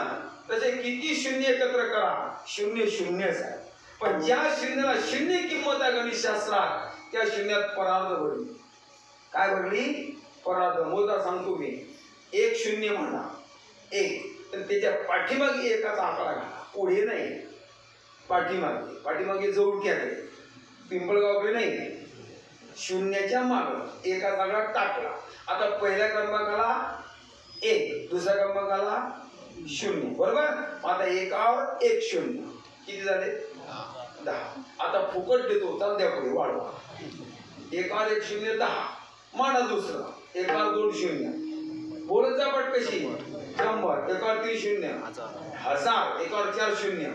तसे किती शून्य एकत्र करा, शून्य शून्यच आहे. पण ज्या शून्याला शून्य किंमत आहे गणित शास्त्रात, त्या शून्यात परार्ध भरली. काय भरली? परार्ध. मोजा सांगतो मी. 1 शून्य म्हणा 1, तर त्याच्या पाठीमागे एकाचा आकडा घाला, पुढे नाही. पाठीमागे जवळक्याकडे, पिंपळगावकडे नाही, शून्याच्या माग एका दगडात टाकला. आता पहिल्या क्रमांकाला 1, दुसऱ्या क्रमांकाला 0, बरोबर. आता एकावर 1 0 किती झाले? 10. आता फुकट देतो, चाल द्या पुढे वाढवा. एकावर 1 0 10, मांडा दुसरा. एकावर 2 0, बोलत जा पट कशी. 100, एकावर 3 0, 1000, एकावर 4 0,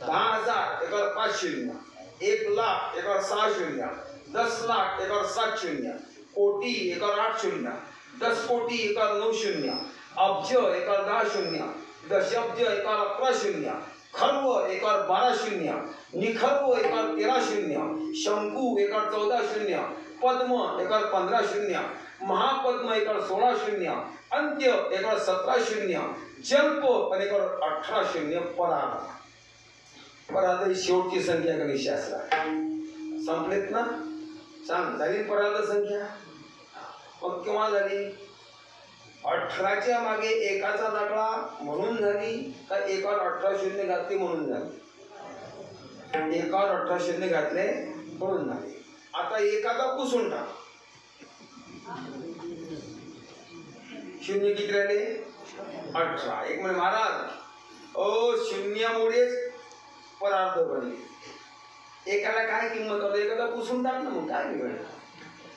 10,000, एकावर 5 0, 1 लाख, एकावर 6 0, 10 लाख, एकावर 7 0, कोटी, एकावर 8 0, 10 कोटी, एकावर 9 0, अब्ज, एकावर 10 0, दशअब्ज, एकावर 11 0, खर्व, एकावर 12 0, निखर्व, एकावर 13 0, शंकू, एकावर 14 0, पद्म, एकावर 15 0, महापद्म, एकावर 16 0, अंत्य, एकावर 17 0, जल्प आणि एकावर 18 0, पराध ही शेवटची संख्या कमी शास्त्रा. संपलेत ना? सांग, झाली पराध संख्या? मग केव्हा झाली? 18च्या मागे एकाचा दाखला म्हणून झाली का एकावर 18 शून्य घातले म्हणून झाली? एकावर 18 शून्य घातले म्हणून झाले. आता एकाचा पुसून टाक. शून्य किती राहिले? 18. एक म्हणजे महाराज शून्यामुळेच परार्थ बनले. एकाला काय किंमत होती? एकाला पुसून टाक ना, मग काय बिघडलं?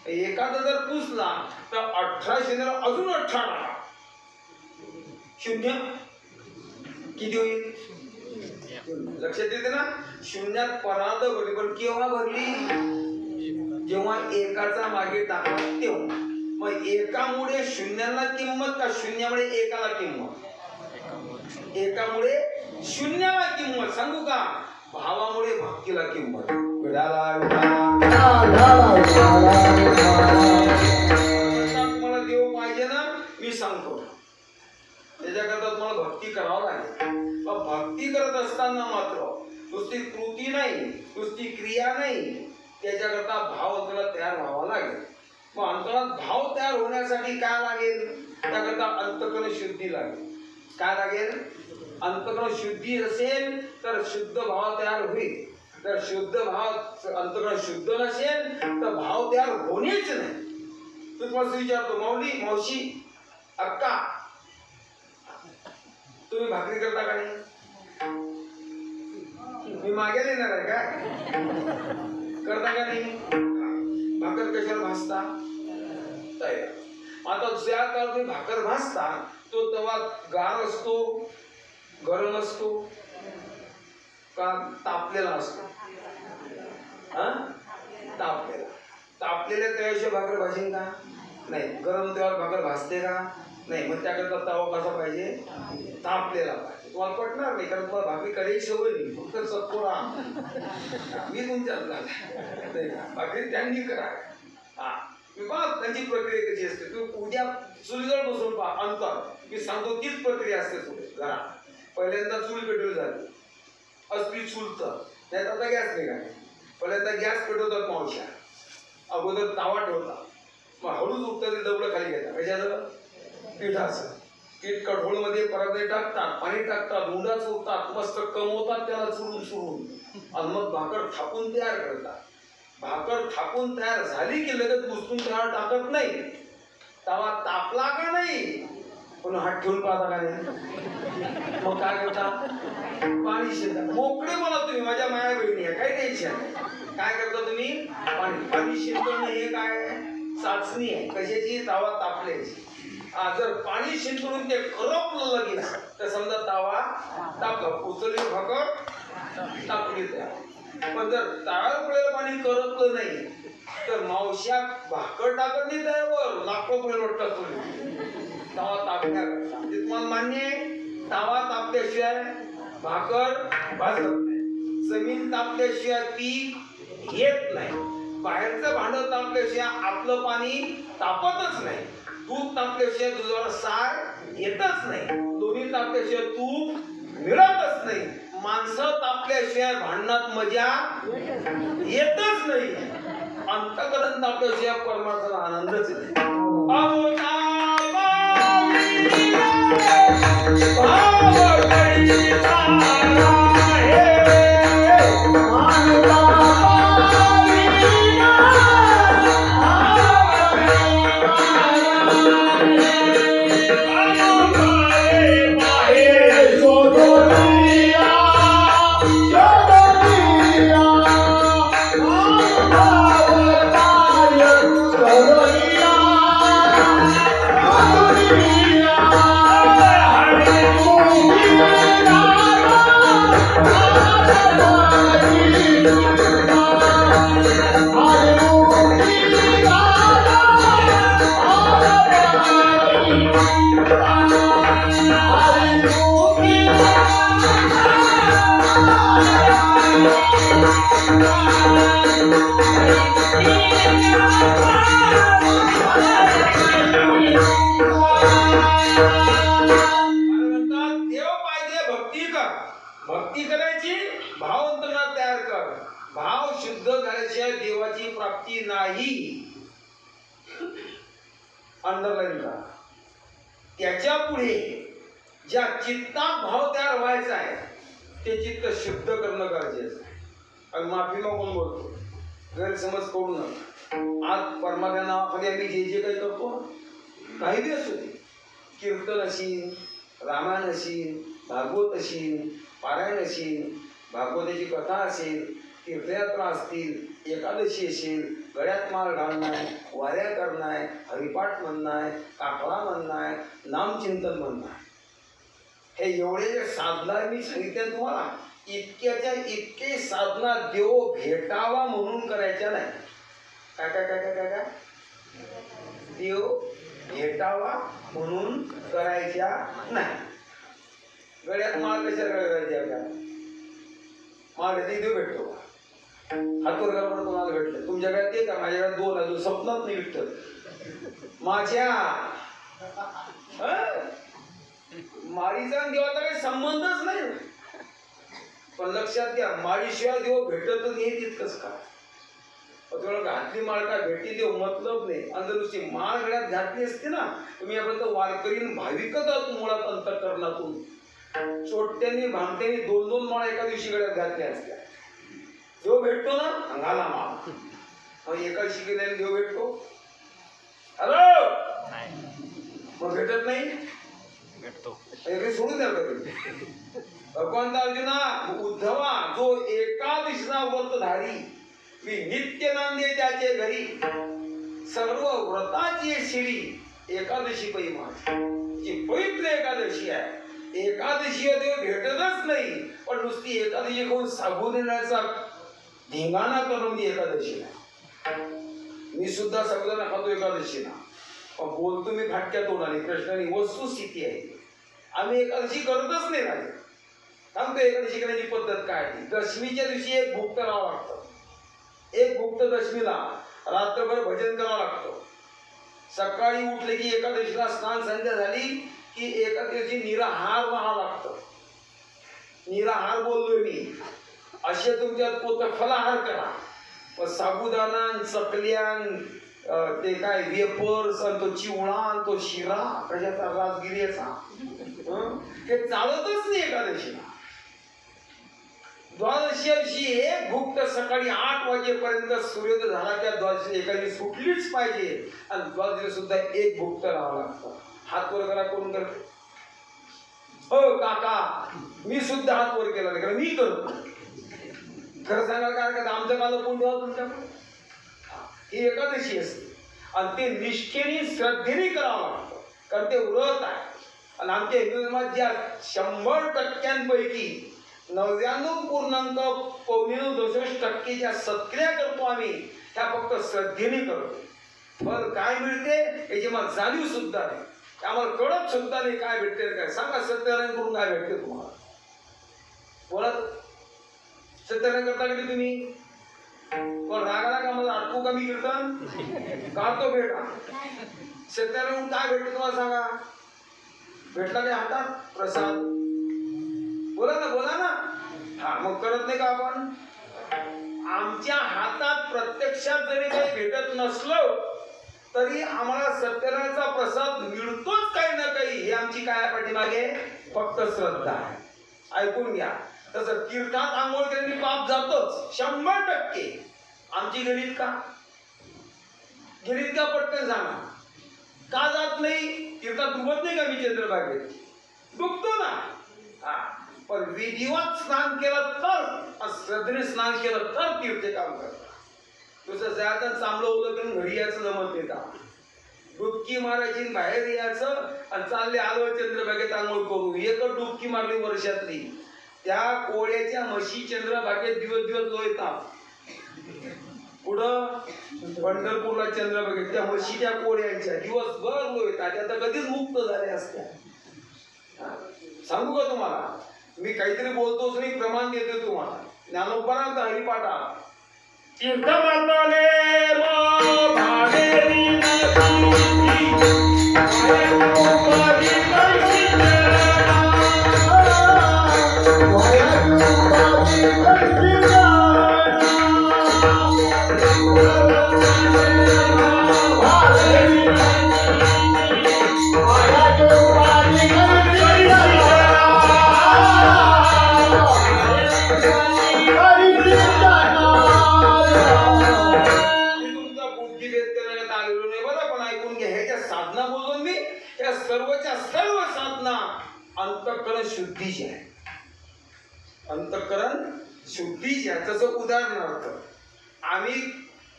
एखादा जर पुसला तर 18 शून्याला अजून 18 शून्य किती होईल? लक्षात येते ना? शून्यात परार्थ भरली. पण केव्हा भरली? जेव्हा एकाचा मागे टाकला तेव्हा. मग एकामुळे शून्याला किंमत का शून्यामुळे एकाला किंमत? एकामुळे शून्याला किंमत. सांगू का? भावामुळे भक्तीला किंमत. तुम्हाला देव पाहिजे ना, मी सांगतो. त्याच्याकरता तुम्हाला भक्ती करावं लागेल. भक्ती करत असताना मात्र नुसती कृती नाही, नुसती क्रिया नाही, त्याच्याकरता भाव अंतरात तयार व्हावा लागेल. मग अंतरात भाव तयार होण्यासाठी काय लागेल? त्याकरता अंतःकरण शुद्धी लागेल. काय लागेल? अंतःकरण शुद्धी असेल तर शुद्ध भाव तयार होईल. जर शुद्ध भाव अंतःकरण शुद्ध नसेल तर भाव तयार होणेच नाही. तू तुम्हाला विचारतो, माऊली, मावशी, अक्का, तुम्ही भाकरी करता का नाही? मी मागे येणार आहे काय? करता का नाही? भाकर कशाला भाजता? तयार. आता ज्या काळ तुम्ही भाकर भाजता तो तवा गार असतो, गरम असतो का तापलेला असतो? तापलेला. तापलेल्या तव्याशिवाय भाकर भाजेल का? नाही. गरम तव्यावर भाकर भाजते का? नाही. मग त्याकरता तवा कसा पाहिजे? तापलेला पाहिजे. तुम्हाला पटणार नाही, कारण तुम्हाला भाकरी करायची सवय नाही. फक्त चतकोरा मी तुमच्यात झाला. भाकरी त्यांनी करा. मी पहा त्यांची प्रक्रिया कशी असते. तुम्ही उद्या चुलीजवळ बसून पहा. अंतर मी सांगतो तीच प्रक्रिया असते. पुढे घरात पहिल्यांदा चूल पेटवली जाते. असली चूल तर त्यात आता गॅस निघाले. पहिल्यांदा गॅस पेटवतात मावश्या. अगोदर तावा ठेवतात, मग हळूच उठतात, डबडं खाली घेतात. कशाचं? पिठाचं. पीठ कढोळमध्ये परत टाकतात, पाणी टाकतात, उंडा चुरतात, मस्त कमवतात त्याला चुरून आणि मग भाकर थापून तयार करतात. भाकर थापून तयार झाली की लगेच पुसून तयार टाकत नाही. तवा तापला का नाही पण हात ठेवून पाहता का नाही? मग काय करता? पाणी शिरतात. मोकळे बोला तुम्ही, माझ्या माया बहिणी आहे, काही टेन्शन. काय करता तुम्ही? पाणी शिरतो. हे काय? चाचणी आहे. कशाची? तवा तापल्याची. जर पाणी शिंपडून ते करपलं लगेच तर समजा तवा तापला, उचलली भाकर तापली तयार. पण जर तळावर पडलेलं पाणी करपलं नाही तर मावश्या भाकर टाकत नाही तव्यावर, लाखो रुपये लोटतात तुम्ही तवा तापण्याकरता. म्हणजे तुम्हाला मान्य आहे? तवा तापल्याशिवाय भाकर भाजत नाही. जमीन तापल्याशिवाय पीक येत नाही. बाहेरचं भांडं तापल्याशिवाय आपलं पाणी तापतच नाही. दूध तापल्याशिवाय दुधावर सार येतच नाही. दोन्ही तापल्याशिवाय तूप मिळतच नाही. माणसं तापल्याशिवाय भांडणात मजा येतच नाही. अंतःकरण तापल्याशिवाय परमार्थाला आनंदच नाही. भक्ती करायची, भाव अंतर्नात तयार कर. भाव शुद्ध झाल्याशिवाय देवाची प्राप्ती नाही. अंडरलाईन करा. त्याच्या पुढे ज्या चित्तात भाव तयार व्हायचा आहे ते चित्त शुद्ध करणं गरजेचं आहे. आणि माफी मागून बोलतो, गैरसमज करू नका. आज परमात्मा नावाखाली आम्ही जे जे काही करतो, काही बी असू दे, कीर्तन असेल, रामायण असेल, भागवत असेल, पारायण असेल, भागवताची कथा असेल, तीर्थयात्रा असतील, एकादशी असेल, गळ्यात माळ घालणं, वाऱ्या करणं, हरिपाठ म्हणणं, काकळा म्हणणं, नामचिंतन म्हणणं, हे एवढे जे साधना मी सांगितले तुम्हाला, इतक्याच्या इतके साधना देव भेटावा म्हणून करायच्या नाही. काय काय काय काय काय काय देव भेटावा म्हणून करायच्या नाही. गळ्यात माळ कशा करायच्या? माळ घातली देव भेटतो. हातवर घालून कोणाला भेटलं? तुमच्या गळ्यात ते का? माझ्या गळ्यात दोन अजून स्वप्नात नाही भेटत. माझ्या माळीचा देवाचा काही संबंधच नाही. पण लक्षात घ्या, माळीशिवाय देव भेटत नाही तितकंच का? घातली माळ का भेटली देव मतलब नाही. आणि जर नुसती माळ गळ्यात घातली असते ना, तुम्ही यापर्यंत वारकरी भाविकच आहात मुळात अंतःकरणातून. चोट्यांनी भामट्यांनी दोन दोन माळ एका दिवशी गळ्यात घातल्या असत्या. देव भेटतो ना, अंगाला माळ. मग एका दिवशी गेल्याने देव भेटतो? हॅलो, मग भेटत नाही? भेटतो. सोडून द्या का? भगवंत अर्जुना, उद्धवा, जो एकादशीचा व्रतधारी, मी नित्य नांदे त्याचे घरी, सर्व व्रताची शिरी एकादशी पैमा, जी पवित्र एकादशी आहे. एकादशी देव भेटतच नाही, पण नुसती एकादशी खाऊन साबून येण्याचा धिंगाणा करून ती एकादशी नाही. मी सुद्धा साबुदाणा खातो एकादशीला, पण बोलतो मी फाटक्या तोंडाने. कृष्णाने वस्तुस्थिती आहे, आम्ही एकादशी करतच नाही. राजे सांगतो एकादशी करण्याची पद्धत काय. दशमीच्या दिवशी एक भूक करावं लागतं. एक भुक्त दशमीला रात्रभर भजन करावं लागतं. सकाळी उठले की एकादशीला स्नान संध्या झाली की एकादशी निराहार राहावं लागतं. निराहार बोललोय मी, असे तुमच्यात पोत फलाहार करा. पण साबुदाणा, चकल्यान, ते काय वेपर्स, तो चिवळा, तो शिरा, कशाचा राजगिरीचा, हे चालतच नाही एकादशीला. द्वादशी दिवशी एक भूक तर सकाळी 8 वाजेपर्यंत सूर्योदय झाला त्या द्वादशी एखादी सुटलीच पाहिजे. आणि द्वादशी सुद्धा एक भूक तर राहावं लागतं. हात वर करा, कोण करते? हो काका, मी सुद्धा हात वर केला नाही, मी करतो. खरं सांगाल काय का? आमचं काल कोण द्यावं तुमच्याकडे? ही एकादशी असते आणि ते निष्ठेने श्रद्धेने करावं लागतं, कारण ते व्रत आहे. आणि आमच्या हिंदू धर्मात ज्या 100% 99.65% ज्या सत्क्रिया करतो आम्ही, त्या फक्त श्रद्धेने करतो. पण काय मिळते याची मला जाणीव सुद्धा नाही, आम्हाला कळत सुद्धा नाही काय भेटते काय. सांगा सत्यनारायण करून काय भेटते तुम्हाला? बोला, सत्यनारायण करता कधी तुम्ही? पण रागाला का मला अटकू का मी कीर्तन काढतो बेटा? सत्यनारायण काय भेटते तुम्हाला सांगा? भेटला काय हातात प्रसाद? बोला ना, बोला ना. हा, मग करत नाही का आपण? आमच्या हातात प्रत्यक्षात जरी काही भेटत नसलं तरी आम्हाला सत्यनारायणाचा प्रसाद मिळतोच काही ना काही. हे आमची काय पाठीमागे फक्त श्रद्धा आहे. ऐकून घ्या. तसं तीर्थात आंघोळ केल्याने पाप जातोच 100%. आमची गणित का? गणित का? पटकन सांगा. का जात नाही? तीर्थात रस्ता डुबत नाही का मी चंद्रभागेत? डुबतो ना. हा, पण विधिवत स्नान केलं तर, श्रद्धेने स्नान केलं तर तीर्थ काम करतात. तुझं जायचं चांगलं ओलं करून घरी यायचं जमत नाही का? डुबकी मारायची बाहेर यायचं आणि चालले आलो चंद्रभागेत आंघोळ करू. एकच डुबकी मारली वर्षातली, त्या कोळ्याच्या म्हशी चंद्रभागेत दिवस दिवस लोळतात. पुढं पंढरपूरला चंद्रभागेत त्या म्हशीच्या कोळ्यांच्या दिवसभर लोळतात. त्या तर कधीच मुक्त झाल्या असत्या. सांगू का तुम्हाला? मी काहीतरी बोलतोच नाही, प्रमाण देतो तुम्हाला. ज्ञानोबरांचा हरिपाठा तीर्थ माताले शुद्धीची आहे. अंतःकरण शुद्धीची आहे. तसं उदाहरणार्थ आम्ही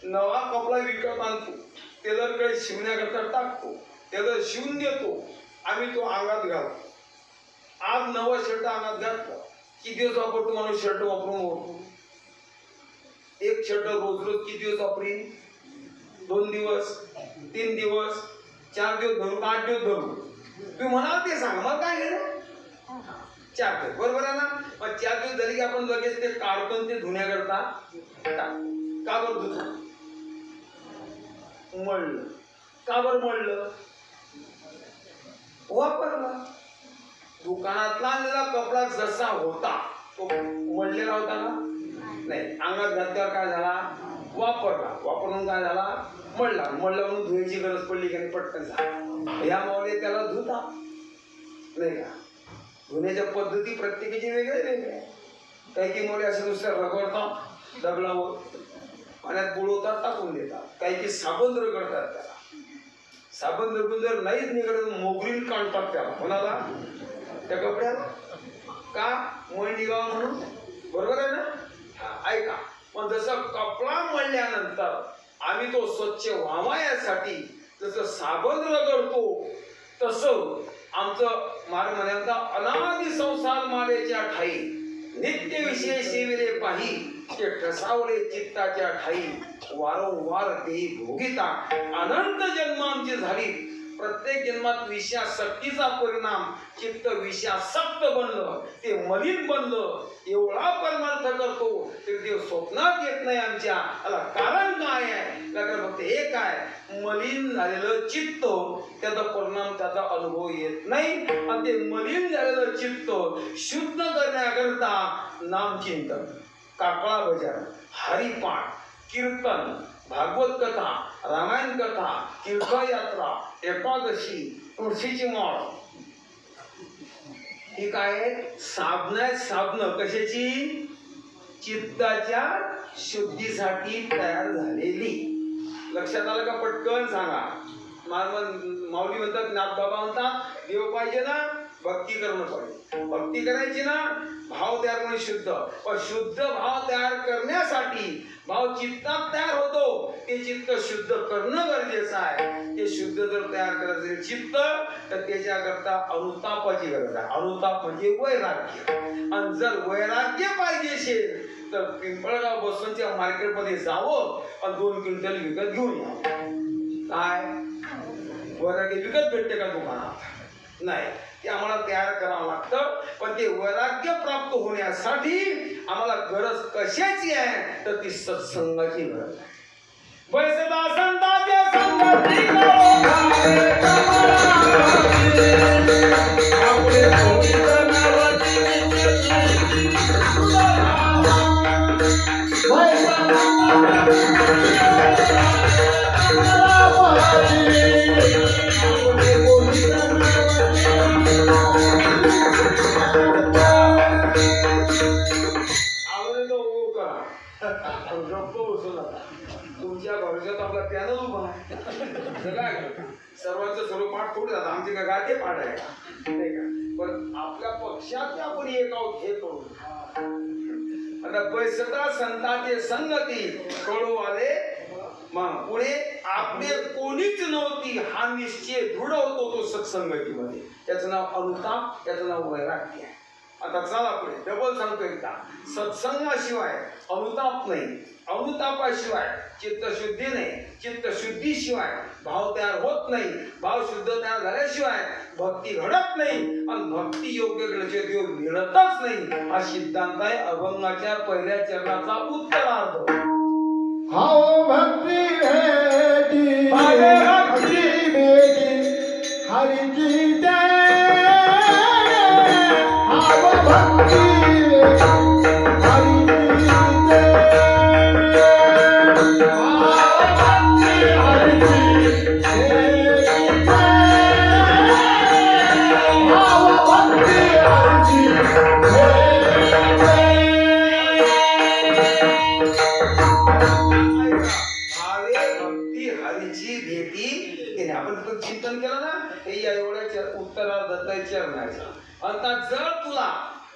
नवा कपडा विकत आणतो, टेलरकडे शिवण्याकरता टाकतो, टेलर शिवून देतो, आम्ही तो अंगात घालतो. आज नवा शर्ट अंगात घातला, किती दिवस वापरतो माणूस शर्ट वापरून ओढतो? एक शर्ट रोज रोज किती दिवस वापरीन? 2 दिवस, 3 दिवस, 4 दिवस धरू, 8 दिवस धरू. तुम्ही म्हणाल ते सांगा, मग काय घेणं? 4 दिवस, बरोबर आहे ना? मग 4 दिवस झाले की आपण लगेच ते काढतो, ते धुण्याकरता का बरं धुतो? मळलं. का बरं मळलं? वापरला. दुकानातला आणलेला कपडा जसा होता तो मळलेला होता का? नाही. अंगात घातल्यावर काय झाला? वापरला. वापरून काय झाला? मळला. मळला म्हणून धुण्याची गरज पडली की पटकन झाला. यामुळे त्याला धुता नाही का? धुण्याच्या पद्धती प्रत्येकाची वेगळ्या. काही मुले असे नुसत्या रगडतात दगडावर, पाण्यात बुडवतात, टाकून देतात. काही साबण रगडतात. त्याला साबण रगडून जर नाहीच निघत मोगरीन काढतात त्याला. कोणाला? त्या कपड्यात. का? मळ निघावा म्हणून. बरोबर आहे ना? ऐका, मग जसं कपडा मळल्यानंतर आम्ही तो स्वच्छ व्हावा यासाठी जसं साबण रगडतो, तसं आमचं महाराज म्हणायचा अनादि संसार मालेच्या ठाई नित्य विषय सेविले पाही ते ठसावले चित्ताच्या ठाई वारंवार ते भोगिता अनंत जन्मांची झाली. प्रत्येक जन्मात विषयासक्तीचा परिणाम चित्त विषयासक्त बनलं, ते मलिन बनलं. एवढा परमार्थ करतो तरी देव स्वप्नात येत नाही आमच्या. त्याला कारण काय आहे? कारण फक्त एक आहे, मलिन झालेलं चित्त, त्याचा परिणाम, त्याचा अनुभव येत नाही. आणि ते मलिन झालेलं चित्त शुद्ध करण्याकरता नामचिंतन, काकळा भजन, हरिपाठ, कीर्तन, भागवत कथा, रामायण कथा, तीर्थयात्रा, एकादशी, तुळशीची माळ, ही काय साधनं? साधनं कशाची? चित्ताच्या शुद्धीसाठी तयार झालेली. लक्षात आलं का? पटकन सांगा. माऊली म्हणतात, नाथबाबा म्हणतात, देव पाहिजे ना, भक्ती करणं पाहिजे. भक्ती करायची ना, भाव तयार करणं शुद्ध. पण शुद्ध भाव तयार करण्यासाठी भाव चित्तात तयार होतो, ते चित्त शुद्ध करणं गरजेचं आहे. ते शुद्ध जर तयार करायचं असेल चित्त, तर त्याच्याकरता अनुतापाची गरज आहे. अनुताप म्हणजे वैराग्य. आणि जर वैराग्य पाहिजे असेल तर पिंपळगाव बसवंतच्या मार्केटमध्ये जावं आणि 2 क्विंटल विकत घेऊन यावं. काय वैराग्य विकत भेटते का दुकानात? नाही. ते आम्हाला तयार करावं लागतं. पण ते वैराग्य प्राप्त होण्यासाठी आम्हाला गरज कशाची आहे? तर ती सत्संगाची गरज आहे. बैसदा संतांच्या संगती तुमच्या पक्षात आपला पॅनल उभा आहे. काय सर्वांचं सर्व पाठ थोडी जातं, आमचे काय गाते पाठ आहे नाही का, पण आपल्या पक्षात आपण एक आहोत हे करू. आता पैसता संतांचे संगती कळू आले मग पुढे आपले कोणीच नव्हती हा निश्चय दृढ होतो तो सत्संगतीमध्ये. त्याचं नाव अनुताप, त्याचं नाव वैराग्य आहे. आता चला पुढे डबल सांगतो एकदा. सत्संगाशिवाय अनुताप नाही, अनुतापाशिवाय चित्तशुद्धी नाही, चित्तशुद्धीशिवाय भाव तयार होत नाही, भाव शुद्ध तयार झाल्याशिवाय भक्ती घडत नाही, आणि भक्ती योग्य देव मिळतच नाही. हा सिद्धांत आहे अभंगाच्या पहिल्या चरणाचा उत्तरार्ध. हाओ भक्ति भेटी भक्ति भेटी हरि की जय. हाओ भक्ति हरि की जय. हाओ भक्ति हरि की जय. हाओ भक्ति हरि की जय. आपण चिंतन केलं ना हे या एवढ्या उत्तरार्धात चरणाचं. आता जर तुला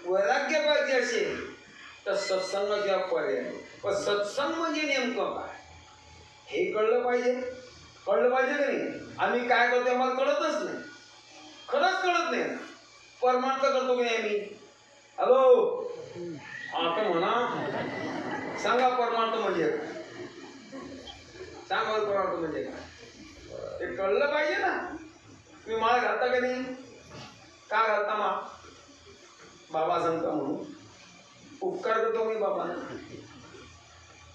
वैराग्य पाहिजे असेल तर सत्संगाशिवाय पर्याय नाही. पण सत्संग म्हणजे नेमकं काय हे कळलं पाहिजे. कळलं पाहिजे की नाही. आम्ही काय करतो आम्हाला कळतच नाही, खरंच कळत नाही. परमार्थ करतो की नाही आम्ही. हॅलो आता म्हणा सांगा परमार्थ म्हणजे काय, सांगा परमार्थ म्हणजे काय ते कळलं पाहिजे ना. तुम्ही माळ घालता का नाही, का घालता माळ. बाबा सांगता म्हणून उपकार करतो मी बाबा,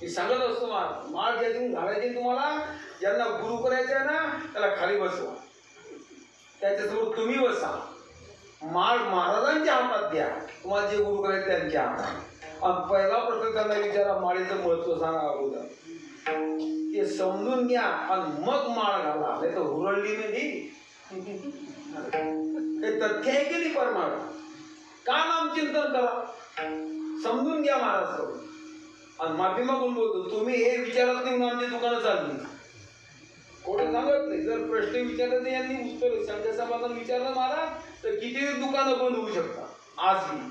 मी सांगत असतो माळ ज्या घालायची तुम्हाला, ज्यांना गुरु करायचं आहे ना त्याला खाली बसवा, त्याच्यासोबत तुम्ही बसा. माळ महाराजांच्या हातात द्या, तुम्हाला जे गुरु करायचे त्यांच्या हातात. आणि पहिला प्रश्न त्यांना विचारा माळेचं महत्व सांगा अगोदर, ते समजून घ्या आणि मग माळ घाला. नाही तर हुरळली नाही. हे तथ्य आहे की नाही. परमार्थ का नामचिंतन करा, समजून घ्या महाराज. आणि माफी मागून बोलतो तुम्ही हे विचारत नाही म्हणून आमची दुकानं चालली, कोणी सांगत नाही. जर प्रश्न विचारत नाही यांनी उत्तर शंका समाधान विचारलं महाराज तर किती दुकानं बंद होऊ शकतात आज मी.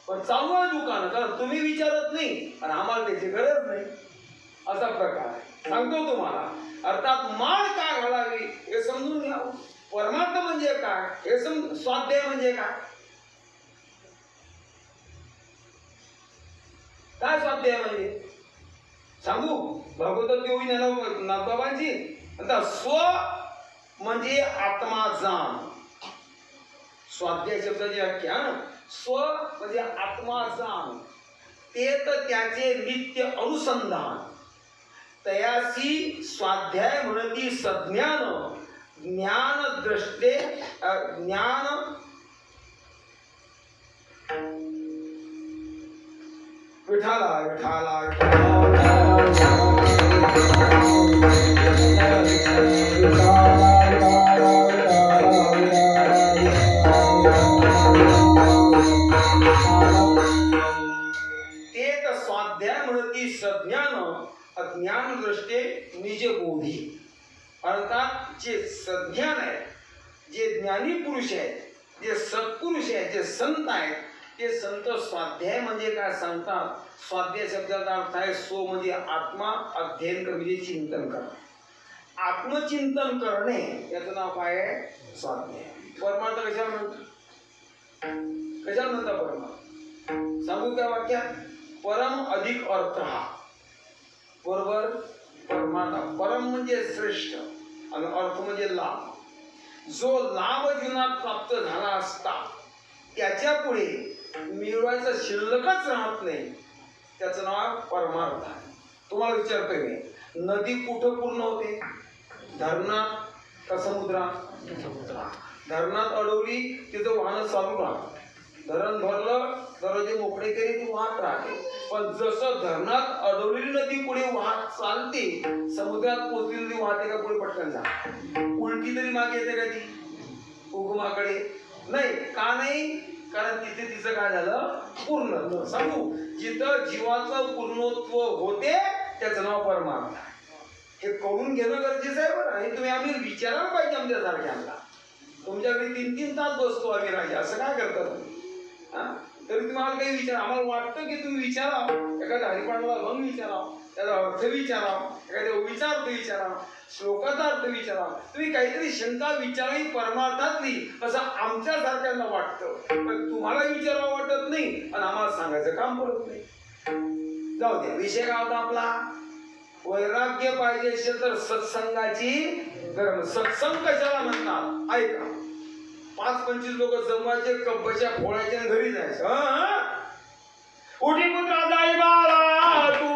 पण चालू आहे दुकानं, कारण तुम्ही विचारत नाही आणि आम्हाला त्याची गरज नाही. असा प्रकार आहे. सांगतो तुम्हाला. अर्थात माळ का घालावी हे समजून घ्या. परमार्थ म्हणजे काय हे स्वाध्याय म्हणजे काय, काय स्वाध्याय म्हणजे सांगू. भगवत योगी नाथबाबांची. आता स्व म्हणजे आत्मा जाण. स्वाध्याय शब्दाची व्याख्या स्व म्हणजे आत्मा जाण, ते तर त्याचे नित्य अनुसंधान. तयासी स्वाध्याय म्हणती सज्ञान, ज्ञान दृष्टे ज्ञान विठाला विठाला ते तर स्वाध्याय म्हणती सज्ञान, अज्ञान दृष्टे निज बोधी. अर्थात जे सज्ञान आहे, जे ज्ञानी पुरुष आहेत, जे सत्पुरुष आहेत, जे संत आहेत, ते संत स्वाध्याय म्हणजे काय सांगतात. स्वाध्याय शब्दाचा अर्थ आहे स्व म्हणजे आत्मा, अध्ययन करणे म्हणजे चिंतन करणे, आत्मचिंतन करणे, याचं नाव काय आहे स्वाध्याय. परमार्थ कशाला म्हणतात, कशाला म्हणतात परमार्थ सांगू त्या वाक्यात. परम अधिक अर्थ हा बरोबर परमार्थ. परम म्हणजे श्रेष्ठ आणि अर्थ म्हणजे लाभ. जो लाभ जीवनात प्राप्त झाला असता त्याच्या पुढे मिळवायचं शिल्लकच राहत नाही, त्याचं नाव परमार्थ आहे. तुम्हाला विचारतोय मी, नदी कुठं पूर्ण होते, धरणात का समुद्रात. धरणात अडवली तिथं वाहन चालू राहतं, धरण भरलं दरवाजे मोकळे केले ती वाहत राहते. पण जसं धरणात अडवलेली नदी पुढे वाहत चालते, समुद्रात पोचलेली नदी वाहते का पुढे पटकन जाते, उलटी तरी मागे येते का ती उगमाकडे नाही. का नाही, कारण तिथे तिचं काय झालं पूर्ण. सांगू जिथं जीवाचं पूर्णत्व होते त्याचं नाव परमार्थ. हे कळून घेणं गरजेचं आहे बरं. आणि तुम्ही आम्ही विचारायला पाहिजे आमच्यासारख्यांना. तुमच्याकडे 3-3 तास बसतो आम्ही राजा, असं काय करता तुम्ही? हा, तरी तुम्हाला काही विचार, आम्हाला वाटतं की तुम्ही विचारा, एखाद्या हरिपाठाला जाऊन विचारा, त्याचा अर्थ विचारा, एखाद्या ओळीचा अर्थ विचारा, श्लोकाचा अर्थ विचारा, तुम्ही काहीतरी शंका विचाराही परमार्थातली, असं आमच्यासारख्यांना वाटतं. पण तुम्हाला विचारावं वाटत नाही आणि आम्हाला सांगायचं काम पडत नाही. जाऊ द्या, विषय काय होता आपला? वैराग्य पाहिजे असेल तर सत्संगाची गरज. सत्संग कशाला म्हणतात ऐका. 5-25 लोक जमवायचे, कब्बच्या फोडायचे आणि घरी जायचं. उठी पुत्रा जाई बाळा तू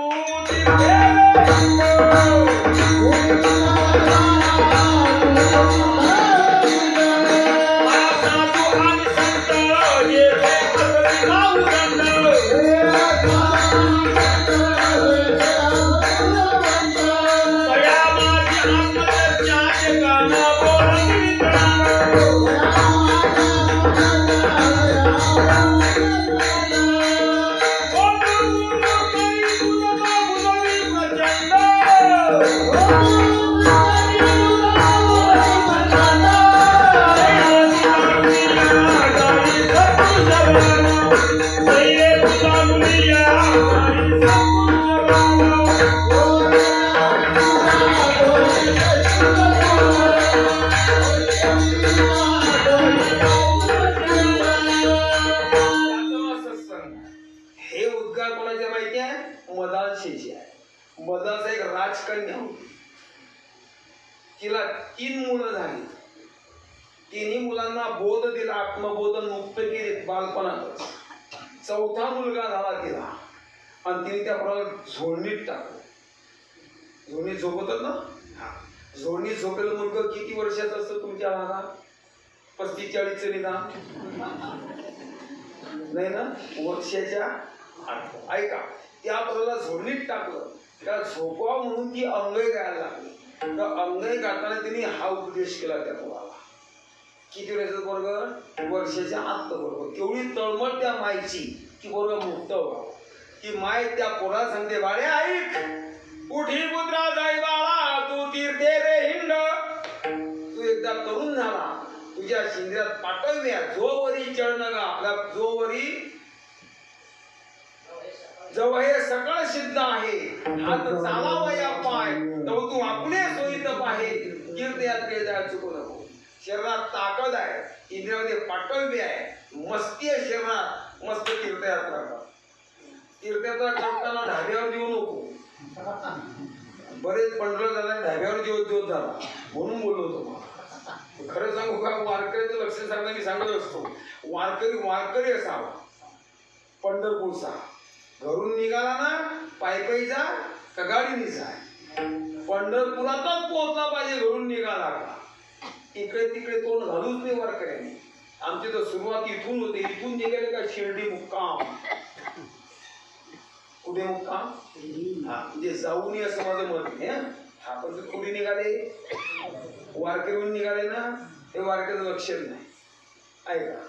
मदाचा एक राजकन्या होती. तिला 3 मुलं झाली. 3ही मुलांना बोध दिला, आत्मबोध मुक्त केले बालपणातच. 4था मुलगा झाला तिला आणि तिने त्या प्रमाणे झोडणीत टाकलं. झोडणीत झोपतात ना, झोडणीत झोपलेलं मुलगा किती वर्षाचं असतं तुमच्या भागात? 35-40 निदान नाही ना, वर्षाच्या. ऐका, त्या मुलाला झोडणीत टाकलं. त्या झोपवा म्हणून ती अंगई गायला लागली. त्या अंगई गाताना तिने हा उपदेश केला त्या मुलाला. किती वर्षाचं बरोबर? वर्षाच्या आत बरोबर. तेवढी तळमळ त्या मायची की बरोबर मुक्त व्हावं. ती माय त्या पोरा सांगते, बाळे ऐक, उठी पुत्रा जाई बाळा तू तीर्थे रे हिंड. तू एकदा तरुण झाला, तुझ्या शिंद्यात पाठव्या जोवरी चळणगा, जोवरी जवळ हे सकळ सिद्ध आहे, हात चालावा या पाय, तेव्हा तू आपले सोयीत पाहे, कीर्तयात्रे जाय चुकू नको. शरीरात ताकद आहे, इंद्रियामध्ये पाठव्य आहे, मस्ती आहे शरीरात, मस्त तीर्थयात्रा कर. तीर्थयात्रा करताना ढाब्यावर जेवू नको. बरेच पंढर झाला ढाब्यावर जेवत झाला म्हणून बोललो तुम्हाला. खरं सांगू का, वारकऱ्याचं लक्ष सांगणं मी सांगत असतो. वारकरी असावा पंढरपूरचा. घरून निघाला ना, पायी जा का गाडीने जाय, पंढरपुरातच पोहोचला पाहिजे. घरून निघाला का इकडे तिकडे तोंड घालूच नाही वारकऱ्याने. आमची तर सुरुवात इथून होते. इथून निघाले का शिर्डी मुक्काम. कुठे मुक्काम? म्हणजे जाऊ नये असं माझं मत आहे. हा, पण कुठे निघाले? वारकरीहून निघाले ना, हे वारकऱ्याचं लक्ष नाही. ऐका,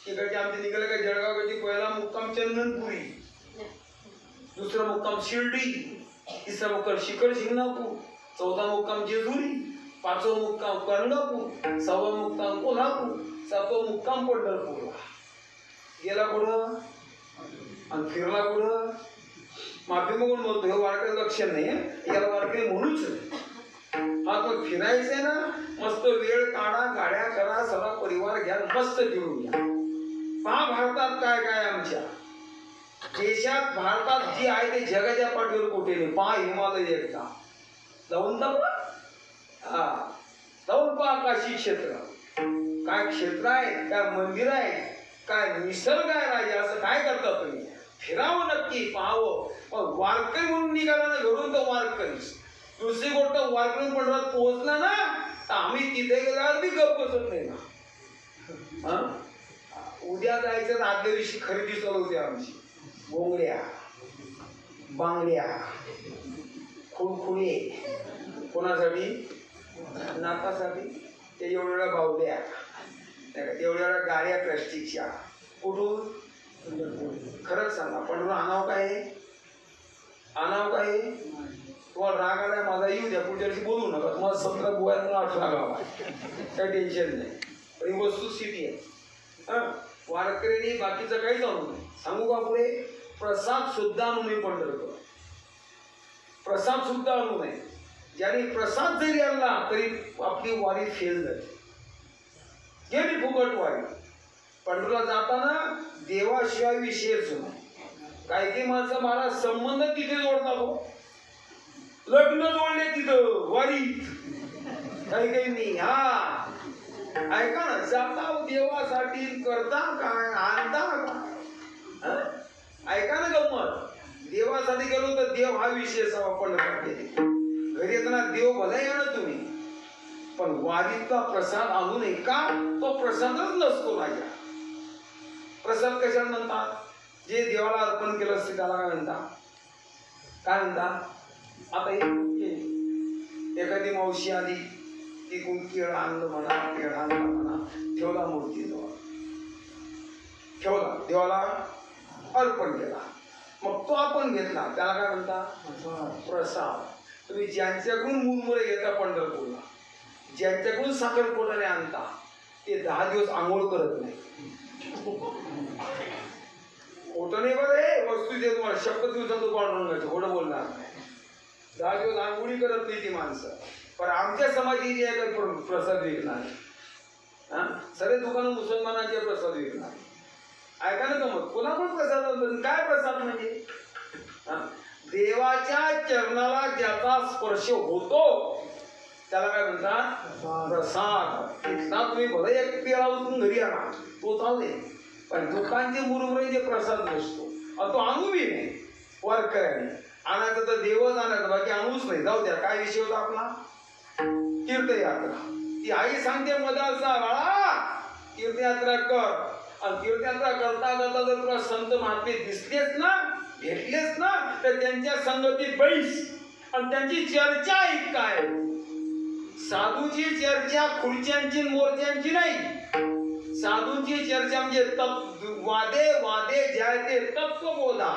तिकडचे आमचे निघाले का जळगावची पहिला मुक्काम चंदनपुरी, दुसरा मुक्काम शिर्डी, तिसरा मुक्काम शिखर शिंगणापूर, चौथा मुक्काम जेजुरी, 5वा मुक्काम कर्णपूर, 6वा मुक्काम कोल्हापूर, 7वा मुक्काम पंढरपूरला. गेला कुठं आणि फिरला कुठं? माफी मागून बोलतो, हे वारकरी लक्ष नाही. याला वारकरी म्हणूच हा तो फिरायचंय ना, मस्त वेळ काढा, गाड्या करा, सगळा परिवार घ्या, मस्त फिरून घ्या. पहा भारतात काय काय आमच्या देशात, भारतात जी आहे ते जगाच्या पाठीवर कुठे नाही. पहा हिमालय एकदा जाऊन जाऊन पहा. काशी क्षेत्र काय क्षेत्र आहे, काय मंदिर आहे, काय निसर्ग आहे राजा. असं काय करता तुम्ही? फिरावं नक्की, पाहावं. पण वारकरी म्हणून निघाला ना घरून तर वारकरीच. दुसरी गोष्ट, वारकरी पंढरात पोहोचला ना तर आम्ही तिथे गेल्यावर बी गप बसत नाही ना. उद्या जायचं तर आदल्या दिवशी खरेदी चालू होती आमची. बोंगड्या, बांगड्या, खुळखुळे, कोणासाठी? नाकासाठी. ते एवढ्या बावड्या, एवढ्या गाड्या प्लॅस्टिकच्या. कुठून? खरंच सांगा, पंढरपूर आणावं काय? आणावं काय? तुम्हाला राग आलाय माझा येऊ द्या, पुढच्या वर्षी बोलू नका, तुम्हाला 17 गोव्यात 18 गाव आहे, काही टेन्शन नाही. पण ही वस्तुस्थिती आहे. वारकऱ्यांनी बाकीचं काही जाणू नाही. सांगू का पुढे? प्रसाद सुद्धा आणू नये पंढरपूर, प्रसाद सुद्धा आणू नये. ज्याने प्रसाद जरी आणला तरी आपली वारी फेल झाली, गेली फुकट वारी. पंढरपूरला जाताना देवाशिवाय विषयच नाही. काही काही माणसं मला संबंध तिथे जोडतात हो, लग्न जोडले तिथं वारीत, काही काही नाही. हा ऐका ना, जाता देवासाठी करता काय, आणता काय? ऐका ना गंमत, देवासाठी गेलो तर देव हा विषय पंढरपूरला. घरी येताना देव भला या ना तुम्ही, पण वारीतला प्रसाद आणू नये. का? तो प्रसादच नसतो माझ्या. प्रसाद कशाला म्हणतात? जे देवाला अर्पण केलं असते त्याला काय म्हणतात? काय म्हणतात? आता एखादी मावशी आली, ती कोण केळ आणलं म्हणा, केळ आणला म्हणा, ठेवला मूर्तीजवळ, ठेवला, देवाला अर्पण केला, मग तो आपण घेतला, त्याला काय म्हणतात? प्रसाद. तुम्ही ज्यांच्याकडून मुरमुरे घेता पंढरपूरला, ज्यांच्याकडून साखरपुड्याने आणता, ते 10 दिवस आंघोळ करत नाही. खोटं नाही बरं, हे वस्तू दे तुम्हाला, शपथ दिवसात पांडुरंगाचं, खोटं बोलणार नाही. 10 दिवस आंघोळी करत नाही ती माणसं. पण आमच्या समाजाची जी आहे प्रसाद विकणार, सगळे दुकानं मुसलमानाचे प्रसाद विकणार. ऐका ना मग, पुन्हा पण प्रसाद, काय प्रसाद म्हणजे? देवाच्या चरणाला ज्याचा स्पर्श होतो त्याला काय म्हणतात? प्रसाद. तिथला तुम्ही भले एक पेळा उचलून घरी आणा, तो चालते, पण दुकानचे मुरमुरे जे प्रसाद नसतो, तो आणू बी नाही. वारकऱ्याने आणायचं तर देवच आणायचं, बाकी आणूच नाही. जाऊ द्या. काय विषय होता आपला? तीर्थयात्रा. ती आई सांगते मदासा, बाळा तीर्थयात्रा कर. आणि तीर्थयात्रा करता करता जर तुला संत महात्मे दिसलेच ना, भेटलेच ना, तर त्यांच्या संगतीत बैस आणि त्यांची चर्चा ऐक. काय साधूची चर्चा खुर्च्यांची मोर्च्यांची नाही. साधूंची चर्चा म्हणजे वादे वादे ज्या ते तत्वबोधा,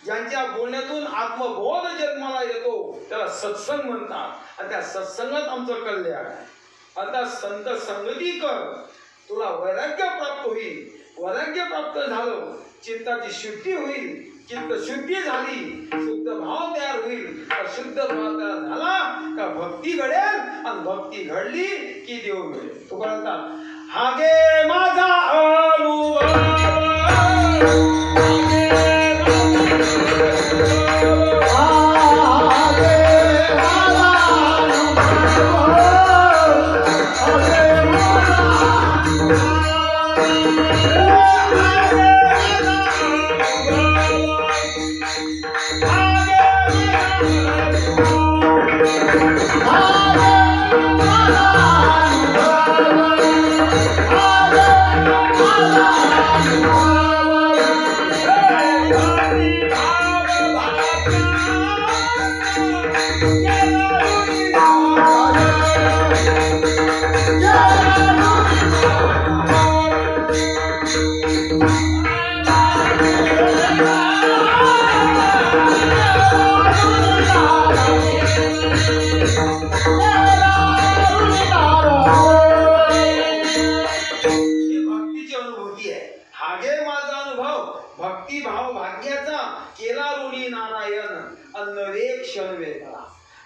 ज्यांच्या बोलण्यातून आत्मबोध जन्माला येतो त्याला सत्संग म्हणतात. आणि त्या सत्संगात आमचं कल्याण आहे. आता संत संगती कर, तुला वैराग्य प्राप्त होईल. वैराग्य प्राप्त झालं, चित्ताची शुद्धी होईल. चित्त शुद्धी झाली, शुद्ध भाव तयार होईल. अशुद्ध भाव तयार झाला का भक्ती घडेल, आणि भक्ती घडली की देव मिळेल. तो म्हणतात, हागे माझा अनुभव,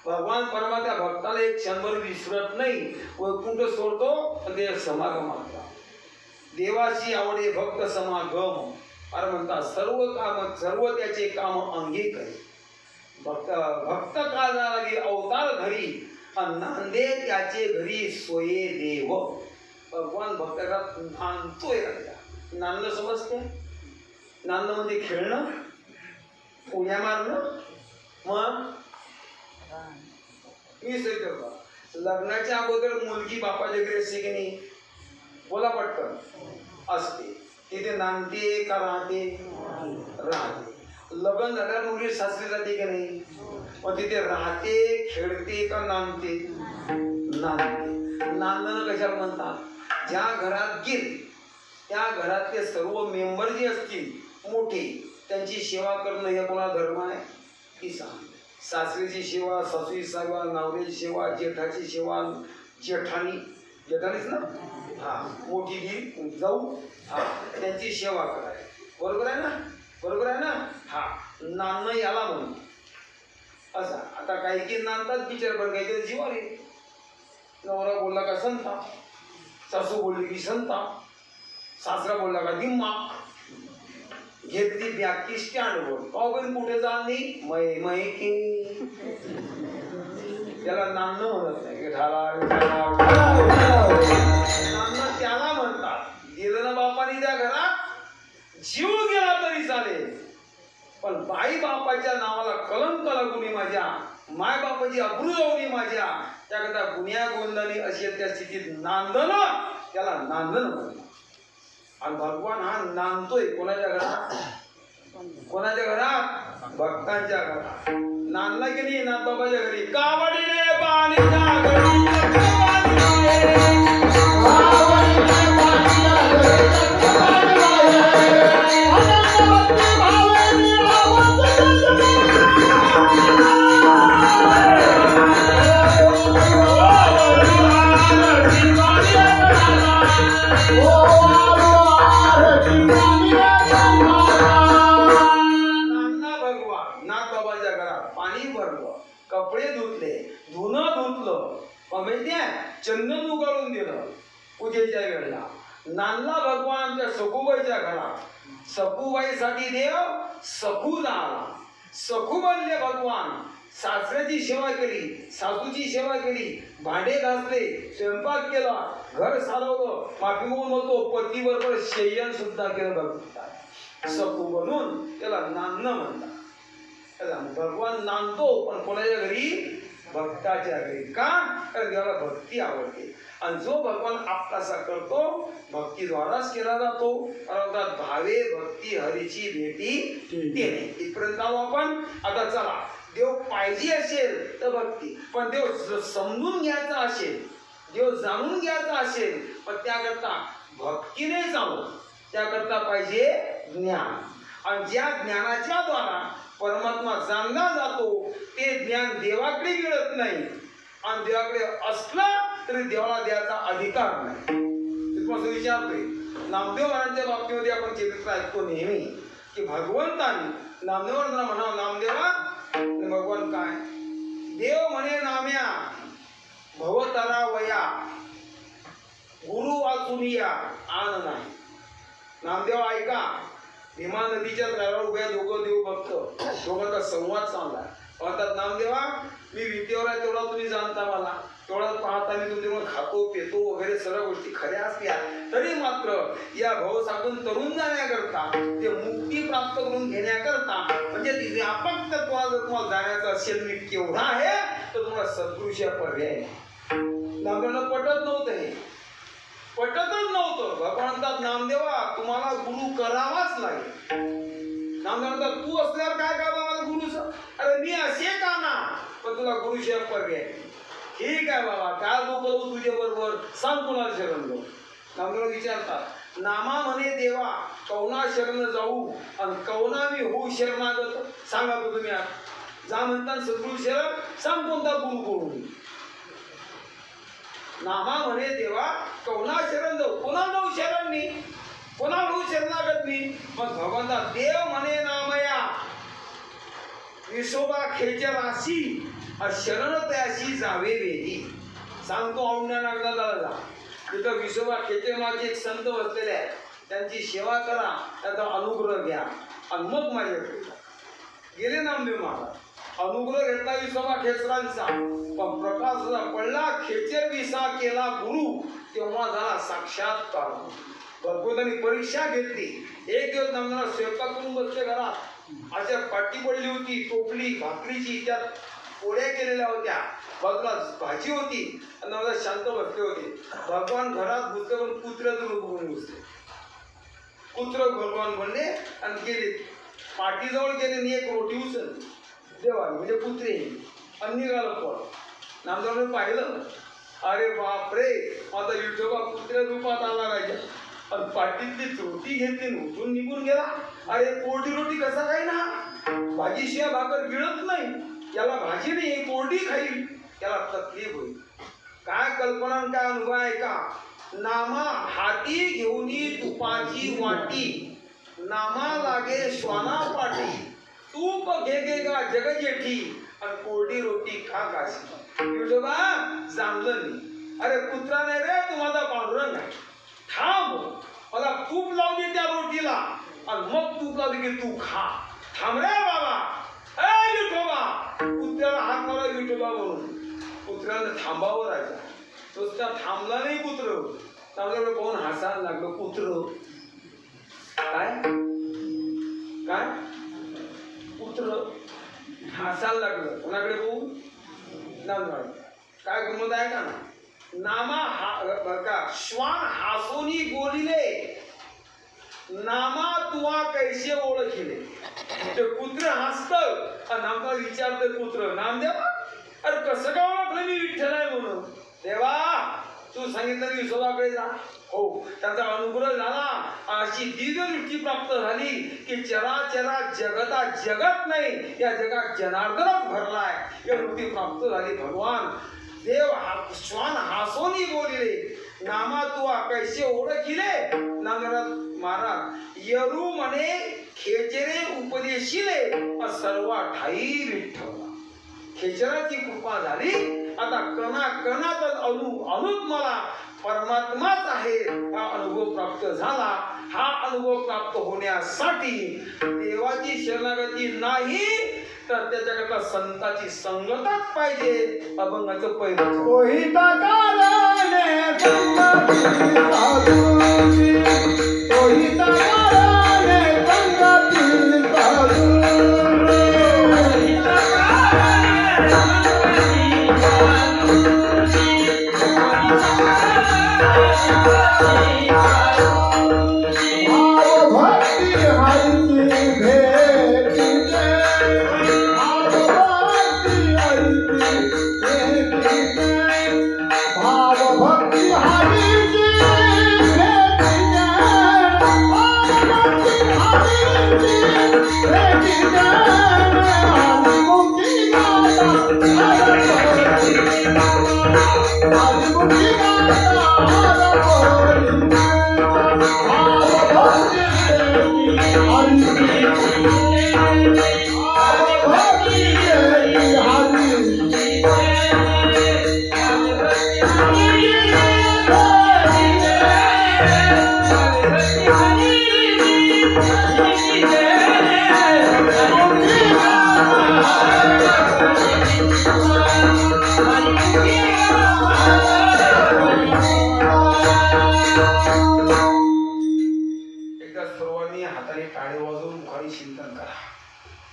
भगवान परमात्मा भक्ताला एक क्षणभर विसरत नाही. वैकुंठ सोडतो पण ते समागम असतात. देवाची आवडे भक्त समागम. अरे म्हणतात सर्व काम, सर्व त्याचे काम अंगी करे. भक्त काळजाला अवतार धरी, नांदे त्याचे घरी सोये देव. भगवान भक्ताला नांदतोय. नांदणं समजते? नांदणं म्हणजे खेळणं, उड्या मारणं. मग मी करतो. लग्नाच्या अगोदर मुलगी बापाच्या घरी असते की नाही? बोला पटकन. असते. तिथे नांदते का राहते? राहते. लग्न झाल्यावर मुली सासरी जाते की नाही? मग तिथे राहते, खेळते का नांदते? नांदते. नांदणं कशाला म्हणतात? ज्या घरात गेली त्या घरातले सर्व मेंबर जे असतील मोठे, त्यांची सेवा करणं हे कोणा धर्म आहे? की सांग. सासरीची सेवा, सासूची सेवा, नवऱ्याची सेवा, जेठाची सेवा, जेठानीच ना, हा, मोठी गी जाऊ, हा, त्यांची सेवा करायची. बरोबर आहे ना, बरोबर आहे ना. हा, नांदणं याला म्हणतो. असं आता काही नांदतात बिचार, बरं काही जीवावर आहे. नवरा बोलला का संताप, सासू बोलली की संताप, सासरा बोलला का दिम्मा. घेतली बॅग स्टँडवर, पण कुठे जा नाही, मै की त्याला नांदणं म्हणत नाही. नांदणं त्याला म्हणतात. गेलं ना बापाने त्या घरात, जीव गेला तरी चालेल, पण बाई बापाच्या नावाला कलंक लागू नये, माझ्या माय बापाची अब्रू जाऊ नये माझ्या, त्याकरता गुन्ह्या गोंधळी अशी त्या स्थितीत नांदणं, त्याला नांदणं म्हणतात. आणि भगवान हा नांदतोय कोणाच्या घरात, कोणाच्या घरात, भक्तांच्या घरात. नांदला की नाही नाथबाबाच्या घरी, कावडीने पाणीच्या घरी, कपडे धुतले, धुणं धुतलं, माहिती आहे चंदन उगाळून दिलं पूजेच्या वेळेला. नांदला भगवान त्या सखूबाईच्या घरात. सखूबाईसाठी देव सखू झाला, सखू बनले भगवान. सासऱ्याची सेवा केली, सासूची सेवा केली, भांडे घासले, स्वयंपाक केला, घर सारवलं, माफी म्हणतो पतीबरोबर शय्यन सुद्धा केलं भगवान. सखू बनून त्याला नांदणं म्हणतात. भगवान नांदतो पण कोणाच्या घरी, भक्ताच्या घरी. का, कारण देवाला भक्ती आवडते. आणि जो भगवान आपलासा करतो भक्तीद्वाराच केला जातो. भावे भक्ती हरीची भेटी देणे. इथपर्यंत आलो आपण. आता चला, देव पाहिजे असेल तर भक्ती, पण देव समजून घ्यायचा असेल, देव जाणून घ्यायचा असेल, पण त्याकरता भक्तीने जाऊ, त्याकरता पाहिजे ज्ञान. आणि ज्या ज्ञानाच्या द्वारा परमात्मा जाणला जातो ते ज्ञान देवाकडे मिळत नाही. आणि देवाकडे असलं तरी देवाला द्यायचा अधिकार नाही. तुम्हाला विचारतोय, नामदेव महाराजांच्या बाबतीमध्ये आपण चरित्र ऐकतो नेहमी की भगवंताने नामदेवांना म्हणावं, नामदेवा भगवान काय, देव म्हणे नाम्या भवतरा वया, गुरु वाचुनिया आन नाही. नामदेव ऐका, भीमा नदीच्या तळावर उभ्या दोघं देव भक्त, दोघांचा संवाद चालला. म्हणतात नामदेवा मी विटेवर आहे तेवढा तुम्ही जाणता, मला तेवढा पाहता, मी तुमच्यामुळे खातो पितो वगैरे सर्व गोष्टी खऱ्या असल्या तरी मात्र या भवसागून तरुण जाण्याकरता, ते मुक्ती प्राप्त करून घेण्याकरता, म्हणजे व्यापक तत्वाला जर तुम्हाला जाण्याचं असेल मी केवढा आहे तर तुम्हाला सद्गुरूशी पर्याय. नामदेवाला पटत नव्हतं, हे पटतच नव्हतं. भगवंतात नामदेवा तुम्हाला गुरु करावाच लागेल. नामदेव म्हणतात तू असल्यावर काय बाबा मला गुरु, अरे मी असे का ना, पण तुला गुरुशिवाय पर्याय. ठीक आहे बाबा, काय तू करू तुझ्या बरोबर, सांग कुणाला शरण जाऊ. नामदेव विचारतात, नामा म्हणे देवा कवना शरण जाऊ, आणि कवना मी होऊ शरणागत, सांगा तो तुम्ही. जा म्हणतात सद्गुरु शरण, सांग कोणता गुरु करू. नामा म्हणे देवा कवना शरण जाऊ, कोणा जाऊ शरण मी, कोणा होऊ शरणागत मी. मग भगवंता देव म्हणे नामया विसोबा खेच्या राशी, शरण तयाशी जावे वेदी. सांगतो औंढ्या नागनाथाला जा, तिथं विसोबा खेचे मागे एक संत बसलेले आहेत, त्यांची सेवा करा, त्याचा अनुग्रह घ्या, आणि मग माझ्याकडे गेले नामदेव महाराज. अनुग्रह घेतला विसोबा खेचरांचा, पण प्रकाश पडला, खेचर विसा केला गुरु, तेव्हा झाला साक्षात्कार. भगवंतांनी परीक्षा घेतली. एक दिवस नामदेवाला स्वयंपाक करून बसले घरात, अशा पाटी पडली होती टोपली भाकरीची, त्यात पोळ्या केलेल्या होत्या, बाजूला भाजी होती, आणि नामदेव शांत बसले होते. भगवान घरात घुसले पण कुत्र्याचं रूप घेऊन घुसले. कुत्र भगवान म्हणले आणि गेले, पाठीजवळ गेले आणि एक रोटी उचलली देवाने, म्हणजे कुत्रे, आणि निघालं पळ. नामदेवाने पाहिलं, अरे बापरे, आता विठोबा कुत्र्या रूपात आला राजा, आणि पाठीतली रोटी घेतली उठून निघून गेला. अरे कोरडी रोटी कसा काय ना, भाजीशिवाय भाकर गिळत नाही. याला भाजी नाही कोरडी खाईल याला तकलीफ होईल. काय कल्पना आणि काय अनुभव आहे का? नामा हाती घेऊनी तुपाची वाटी, नामा लागे श्वाना पाठी, तूप घे घे गा जग जेठी आणि कोरडी रोटी खा काशी. विठोबा जमलं नाही. अरे कुत्रा नाही रे तू माझा पांडुरंग आहे. थांब मला तूप लावू दे त्या रोटीला आणि मग तूप लावू दे की तू खा. थांब रे बाबा. ए विठोबा. कुत्र्याला हात मारा विठोबा म्हणून. कुत्र्याला थांबावं राजा. नुसता थांबला नाही कुत्र. थांबल्याकडे पाहून हसायला लागलं कुत्र. काय काय कुत्र हसायला लागलं. कोणाकडे पाहून? काय गमत आहे का ना? नामा का श्वान हासोनी बोलिले, नामा तुवा कैसे ओळखिले. ते कुत्र हसत आणि नामचा विचारत कुत्र नामदेवा अरे कसं काय ओळखलं मी विठ्ठल आहे म्हणून. देवा तू सांगितलं की विठोबाकडे जा. हो त्याचा अनुग्रह झाला. अशी दिव्य दृष्टी प्राप्त झाली की चराचरा जगता जगत नाही या जगात जनार्दनच भरलाय या वृत्ती प्राप्त झाली. भगवान देव श्वान हासोनी बोलिले, नामा तुवा कैसे ओळखिले. नागराज महाराज यरू म्हणे खेचरे उपदेशिले सर्व ठाई विठ्ठला. खेचराची कृपा झाली. आता कणा कणात अनुत मला परमात्माच आहे हा अनुभव प्राप्त झाला. हा अनुभव प्राप्त होण्यासाठी देवाची शरणागती नाही तर त्याच्याकरता संताची संगतच पाहिजे. अभंगाचं पहिलं कोहिता कारणे संगती साधूची, कोहिता कारणे संगती साधूची, कोहिता कारणे संगती साधूची, भाव भक्ती हरिची भेटीचे, भाव भक्ती हरिची भेटीचे, भाव भक्ती हरिची भेटीचे, भाव भक्ती हरिची भेटीचे, हरिमुखी गाता हरिमुखी गाता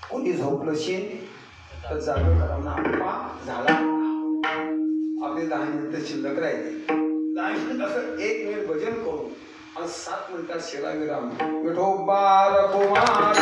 कोणी झोपलं शेन तर जागं करा ना. झाला आपले 10 मिनिटं शिल्लक राहिले. 10 मिनिटाचं 1 मिनिट भजन करू आणि 7 मिनिटात शेला विराम. विठोबा रघुमार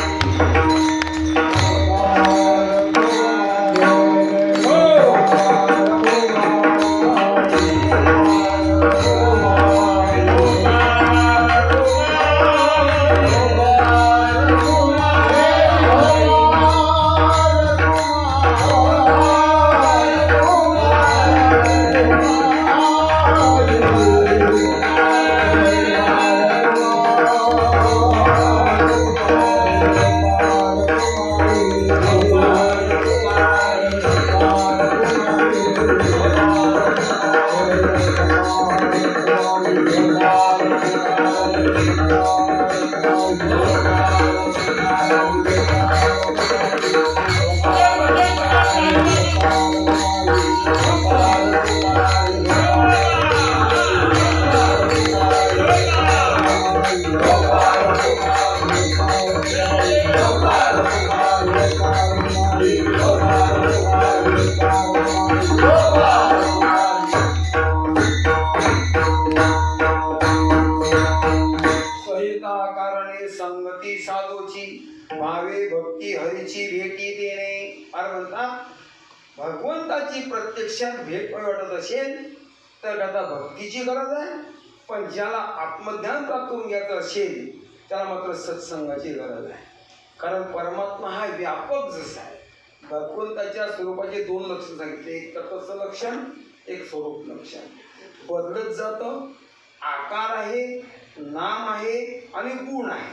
संगती साधूची, भावे भक्ती हरीची भेटी देणे. फार म्हणतात भगवंताची प्रत्यक्षात भेट वाटत असेल तर आता भक्तीची गरज आहे. पण ज्याला आत्मज्ञान प्राप्त करून घ्यायचं असेल त्याला मात्र सत्संगाची गरज आहे. कारण परमात्मा हा व्यापक जसा आहे भगवंताच्या स्वरूपाचे दोन लक्षण सांगितले, एक तटस्थ लक्षण, एक स्वरूप लक्षण. बदलत जातं, आकार आहे, नाम आहे आणि गुण आहे.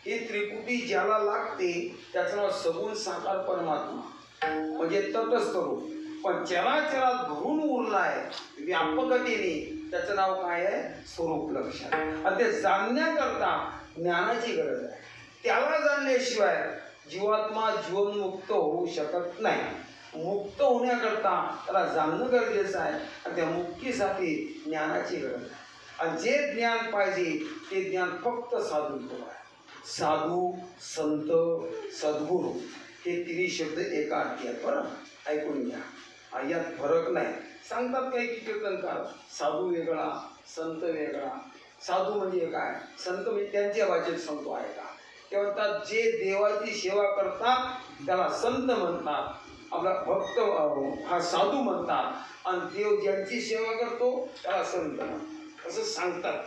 हे त्रिपुटी ज्याला लागते त्याचं नाव सगुण साकार परमात्मा म्हणजे तटस्थ रूप. पण चराचरात भरून उरलाय व्यापकतेने, त्याचं नाव काय आहे? स्वरूप लक्षण. आणि ते जाणण्याकरता ज्ञानाची गरज आहे. त्याला जाणल्याशिवाय जीवात्मा जीवनमुक्त होऊ शकत नाही. मुक्त होण्याकरता त्याला जाणणं गरजेचं आहे आणि त्या मुक्तीसाठी ज्ञानाची गरज आहे. आणि जे ज्ञान पाहिजे ते ज्ञान फक्त साधूंकडे आहे. साधू, संत, सद्गुरू हे तिन्ही शब्द एका अर्थी आहेत. बरं ऐकून घ्या, यात फरक नाही. सांगतात काही की कीर्तनकार, साधू वेगळा, संत वेगळा. साधू म्हणजे काय, संत म्हणजे त्यांच्या भाषेत सांगतो आहे का, ते म्हणतात जे देवाची सेवा करतात त्याला संत म्हणतात, आपला भक्त हा साधू म्हणतात, आणि देव ज्यांची सेवा करतो त्याला संत म्हणतात, असं सांगतात.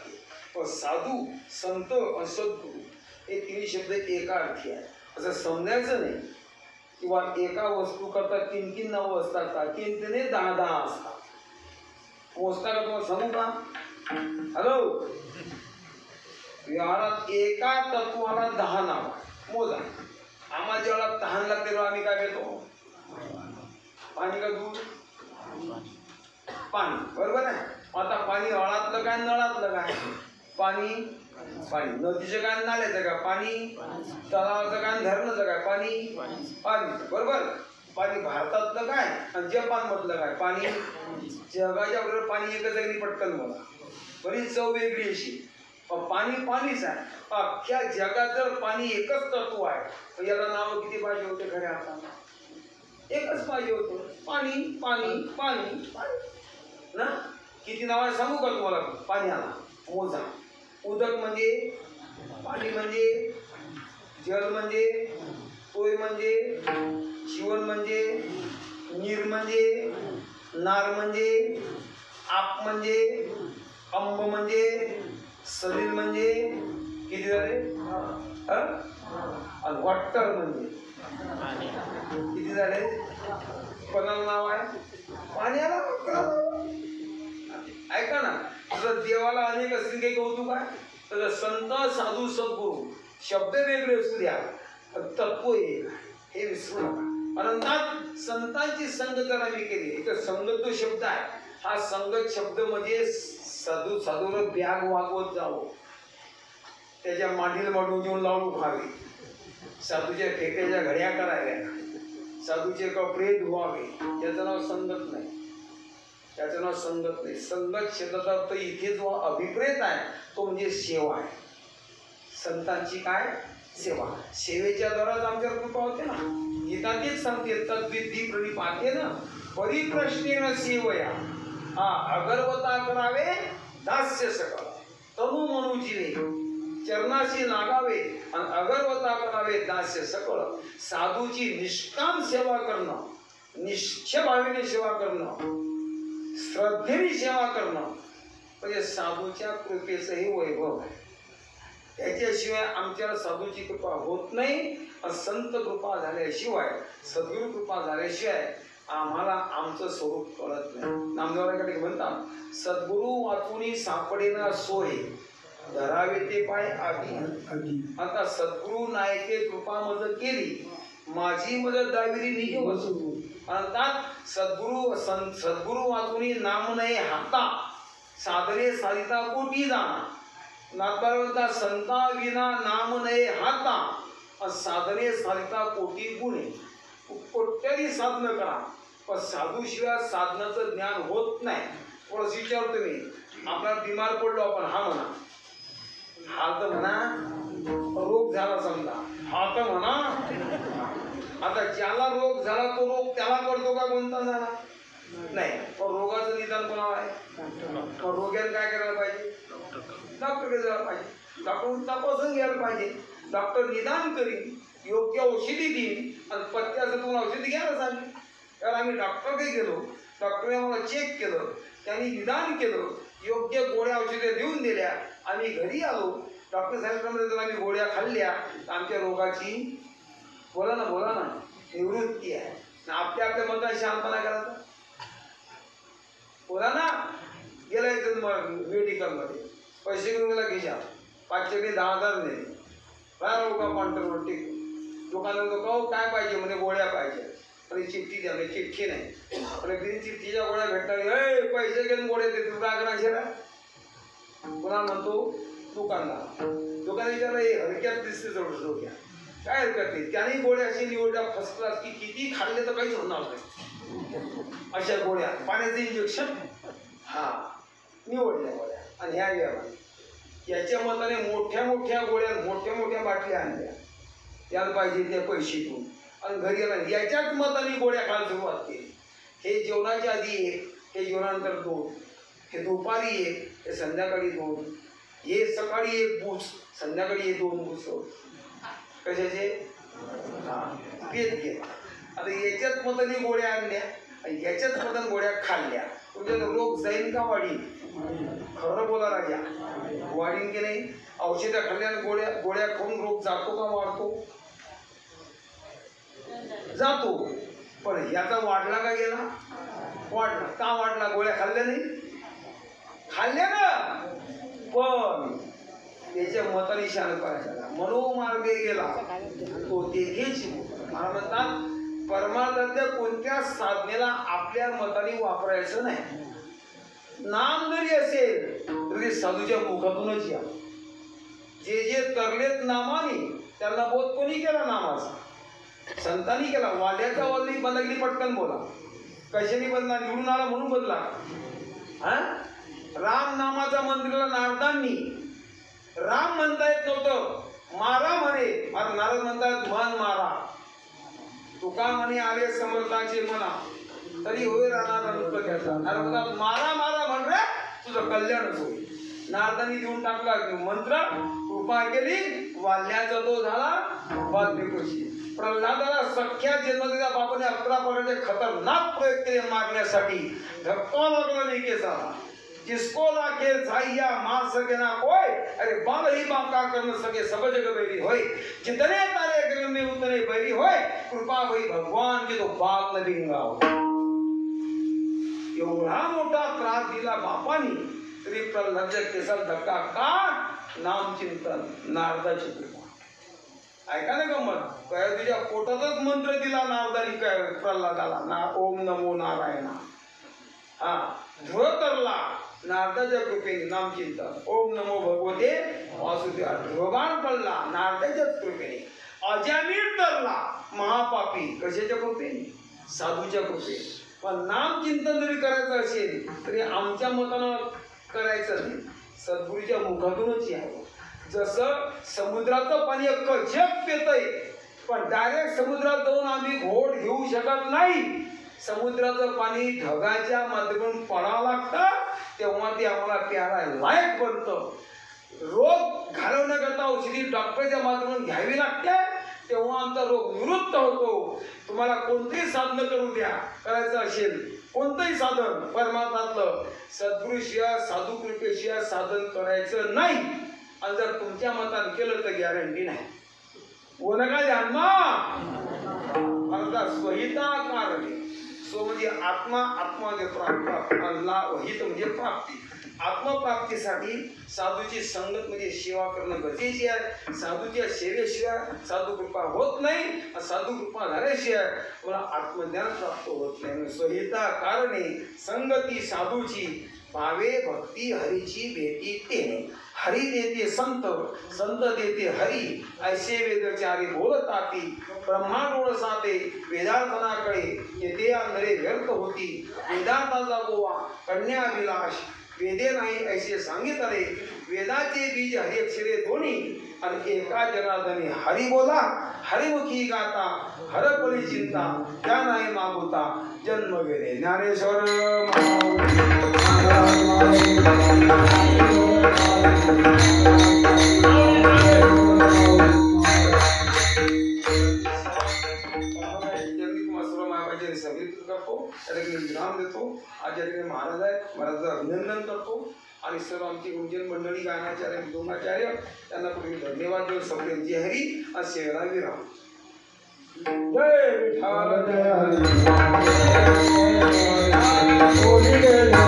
पण साधू, संत आणि सद्गुरू हे तिन्ही शब्द एका अर्थी आहे असं समजायचं नाही. किंवा एका वस्तू करता 3-3 नावं असतात का, 3-3 10-10 असतात. मोजता का तुम्हाला सांगू का? हॅलो, व्यवहारात एका तत्वाला 10 नाव मोजा. आम्हाला जेव्हा तहान लागते तेव्हा आम्ही काय करतो? पाणी का दूध? पाणी, बरोबर आहे. आता पाणी हळातलं काय नळातलं काय? पाणी. पाणी नदीचं काय नाल्याचं काय? पाणी. तलावाचं काय धरणाचं काय? पाणी. पाणी, बरोबर. पाणी भारतातलं काय आणि जपानमधलं काय? पाणी. जगाच्या बरोबर पाणी एकच आहे, पटकन बोला, बरीच चव वेगळी अशी. पण पाणी पाणीच आहे. अख्ख्या जगात जर पाणी एकच तत्व आहे तर याला नावं किती पाहिजे होते खऱ्या अर्थानं? एकच पाहिजे होतं, पाणी पाणी पाणी पाणी ना. किती नाव आहे सांगू का तुम्हाला पाण्याला? मोजा. उदक म्हणजे पाणी, म्हणजे जल, म्हणजे तोय, म्हणजे जीवन, म्हणजे नीर, म्हणजे नार, म्हणजे आप, म्हणजे अंब, म्हणजे सलील, म्हणजे किती झाले? आणि वॉटर म्हणजे किती झाले? कोणाला नाव आहे? पाण्याला. ऐका ना, जर देवाला अनेक असतील काही कौतुक आहे, तर संत, साधू, सद्गुरू शब्द वेगळे असू द्या, तत्व एक हे विसरू नका. अनंतात संतांची संगत जर आम्ही केली, इथं संगत जो शब्द आहे, हा संगत शब्द म्हणजे साधू साधूला बॅग वागवत जावं, त्याच्या मांडीला मांडून घेऊन लावून खावे, साधूच्या फेट्याच्या घड्या कराव्या, साधूचे कपडे धुवावे, त्याचं नाव संगत नाही. त्याचं नाव संगत नाही. संगत शब्दाचा अर्थ इथे जो अभिप्रेत आहे तो म्हणजे सेवा आहे. संतांची काय? सेवा. सेवेच्या द्वाराच आमच्यावर कृपा होते ना. गीता तेच सांगते, तद्विधी प्रणिपाते ना परिप्रश्नेन सेवया. अगरवता करावे दास्य सकळ, तनु म्हणू जीवे चरणाशी लागावे आणि अगरवता करावे दास्य सकळ. साधूची निष्काम सेवा करणं, निश्चय भावेने सेवा करणं, श्रद्धेने सेवा करणं म्हणजे साधूच्या कृपेचंही वैभव आहे. त्याच्याशिवाय आमच्यावर साधूची कृपा होत नाही. संत कृपा झाल्याशिवाय, सद्गुरू कृपा झाल्याशिवाय आम्हाला आमचं स्वरूप कळत नाही. नामदेवराकडे म्हणतात, सद्गुरू वाचूनी सापडेना सोय, धरावे ते पाय आधी. आता सद्गुरू नायके कृपा मदत केली, माझी मदत दाविरी निघे वसू. अर्थात सद्गुरू वाचूनी नाम नये हाता, साधने साधिता कोटी जाणा. नाथबाळवंता संता विना नाम नये हाता, साधने साधिता कोटी गुणे. कोट्याधी साधनं करा, पण साधूशिवाय साधनाचं ज्ञान होत नाही. थोडंसं विचारतो मी, आपल्याला बिमार पडलो आपण, हा म्हणा, हा तर म्हणा, रोग झाला समजा, हा तर म्हणा. आता ज्याला रोग झाला तो रोग त्याला करतो का कोणता झाला? नाही. पण रोगाचं निदान कोणाला आहे? पण रोग्याला काय करायला पाहिजे? डॉक्टरकडे जायला पाहिजे, डॉक्टर तपासून घ्यायला पाहिजे. डॉक्टर निदान करीन, योग्य औषधी देईन आणि पत्त्याचं तुम्हाला औषधी घ्यायला सांगेल. कारण आम्ही डॉक्टरकडे गेलो, डॉक्टरने आम्हाला चेक केलं, त्यांनी निदान केलं, योग्य गोळ्या औषधे देऊन दिल्या, आम्ही घरी आलो. डॉक्टर सांगितल्यामुळे जर आम्ही गोळ्या खाल्ल्या तर आमच्या रोगाची बोला ना निवृत्ती आहे. आपल्या आपल्या मताने शहाणपणा करायचा. बोला ना, गेलाय तर मेडिकलमध्ये पैसे घेऊन गेला घ्या 5,000-10,000 नेले काय लोक काउंटरवर टिक दुकानात लोक काय पाहिजे म्हणे गोळ्या पाहिजे आणि चिठ्ठी द्या म्हणजे चिठ्ठी नाही आणि बिन चिठ्ठीच्या गोळ्या भेटणार पैसे घेऊन गोळ्या देतो काय करायचे पुन्हा म्हणतो दुकानदार विचारला हलक्यात दिसते थोडं घ्या काय हरकत नाही. त्याने गोळ्या अशी निवडल्या फर्स्ट क्लास की किती खाल्ले तर काहीच होणार नाही अशा गोळ्या पाण्याचं इंजेक्शन हा निवडल्या गोळ्या आणि ह्या घ्या याच्या मताने मोठ्या मोठ्या गोळ्या मोठ्या मोठ्या बाटल्या आणल्या त्याला पाहिजे त्या पैसे घेऊन आणि घरी आला याच्याच मताने गोळ्या खायला सुरुवात केली. हे जेवणाच्या आधी एक हे जेवणानंतर 2 हे दुपारी एक हे संध्याकाळी 2 हे सकाळी 1 बूस संध्याकाळी 2 बूस कशाचे हां पेत घे. आता याच्याच मताने गोळ्या आणल्या आणि याच्याच मताने गोळ्या खाल्ल्या तुमच्या रोग जाईन का वाढीन? खरं बोला राजा वाढीन की नाही? औषधं खाल्ल्याने गोळ्या खाऊन रोग जातो का वाढतो? जातो. पण याचा वाढला का गेला? वाढला. का वाढला? गोळ्या खाल्ल्या नाही खाल्ल्या ना पण त्याच्या मताने शान करायचा मनोमार्गे गेला तो तेथेच. मला म्हणतात परमार्थातल्या कोणत्या साधनेला आपल्या मताने वापरायचं नाही. नाम जरी असेल तरी साधूच्या मुखातूनच या. जे जे तरलेत नामाने त्यांना बोध कोणी केला नामाचा? संतांनी केला. वाल्याचा वाली बंद केली पटकन बोला कशाने बदला? निवडून आला म्हणून बदला. हा राम नामाचा मंदिराला नारदांनी राम म्हणता येत नव्हतं मारा म्हणे नारद म्हणतात मन मारा. तुका म्हणे आले समर्थाचे मना तरी होय राहणार घ्यायचा. नारद मारा मारा म्हण रे तुझं कल्याणच होईल. नारदांनी देऊन टाकला मंत्र कृपा केली वाल्याचा तो झाला वाल्मिकोशी. प्रल्हादाला सख्या जन्म दिला बापाने 11 प्रकारचे खतरनाक प्रयोग केले मारण्यासाठी. धक्का लागला नाही केसाला. जिसको लाके झाइया मार सके ना कोई अरे बाल ही बाप का कर न सके सब जग बैरी होय. जितने तारे गगन में उतने बैरी होय कृपा भई भगवान की तो बात न भिंगाव. एवढा मोठा त्रास दिला बापानी तरी प्रल्हादच्या केसाला धक्का का? नामचिंतन नारदाची कृपा. ऐका ना गंमत काय तुझ्या पोटातच मंत्र दिला नारदानी काय प्रल्हादाला ना ओम नमो नारायणा. हा धुळ तरला नारदाच्या कृपेने नामचिंतन ओम नमो भगवते वासुदेवा. ध्रुवबाण पडला नारदाच्याच कृपेने. अजामीर तरला महापापी कशाच्या कृपेने? साधूच्या कृपेने. पण नामचिंतन जरी करायचं असेल तरी आमच्या मतानं करायचं नाही सद्गुरूच्या मुखातूनच यावं. जसं समुद्राचं पाणी अख्खं जग पितंय पण डायरेक्ट समुद्रात जाऊन आम्ही घोट घेऊ शकत नाही. समुद्राचं पाणी ढगाच्या माध्यमातून पडावं लागतं तेव्हा ते आम्हाला प्यायला लायक बनतं. रोग घालवण्याकरता औषधी डॉक्टरच्या माध्यमातून घ्यावी लागते तेव्हा आमचा रोग निवृत्त होतो. तुम्हाला कोणतेही साधन करू द्या करायचं असेल कोणतंही साधन परमार्थातलं सद्गुरूशिवाय साधू कृपेशिवाय साधन करायचं नाही. आणि जर तुमच्या मताने केलं तर गॅरंटी नाही. बोला काय जन्मा अर्थात स्वहिता कारणे. सो म्हणजे आत्मा आत्मा म्हणजे प्राप्त वहित म्हणजे प्राप्ती. आत्मप्राप्तीसाठी साधूची संगत म्हणजे सेवा करणं गरजेची आहे. साधूच्या सेवेशिवाय साधू कृपा होत नाही. साधू कृपा झाल्याशिवाय मला आत्मज्ञान प्राप्त होत नाही. स्वहिता कारणे संगती साधूची भावे भक्ती हरीची भेटी तेने. हरी देते संत संत देते हरी ऐसे वेदचारी बोलताती. ब्रह्मांड साते वेदांतनाकडे येते अंधरे व्यर्थ होती. वेदांताचा गोवा कन्याविलास वेदे नाही ऐसे सांगितले. वेदाचे बीज हरी अक्षरे दोन्ही आणि एका जनार्दनी हरी बोला हरिमुखी गाता हरपली चिंता त्या नाही मागुता जन्म गेले. ज्ञानेश्वर विराम देतो. आचार्य महाराज आहेत महाराजांचं अभिनंदन करतो आणि सर्व आमची गुंजन मंडळी गायनाचार्य मृदुंगाचार्य त्यांना पूर्वी धन्यवाद देऊन सगळे जय हरी आणि सेवेला विराम. जय विठ्ठल जय हरी कोणी गेले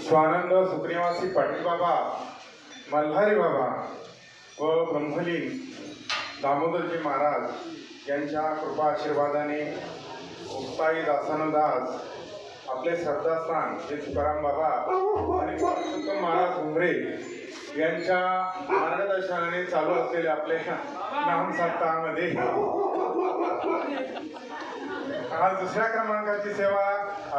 स्वानंद सुप्रियवासी पाटील बाबा, मल्हारी बाबा व ब्रह्मलीन दामोदरजी महाराज यांच्या कृपा आशीर्वादाने मुक्ताई दासानुदास आपले श्रद्धास्थान जे तुकाराम बाबा आणि पुरुषोत्तम महाराज उमरे यांच्या मार्गदर्शनाने चालू असलेल्या आपल्या नाम सप्ताहामध्ये आज दुसऱ्या क्रमांकाची सेवा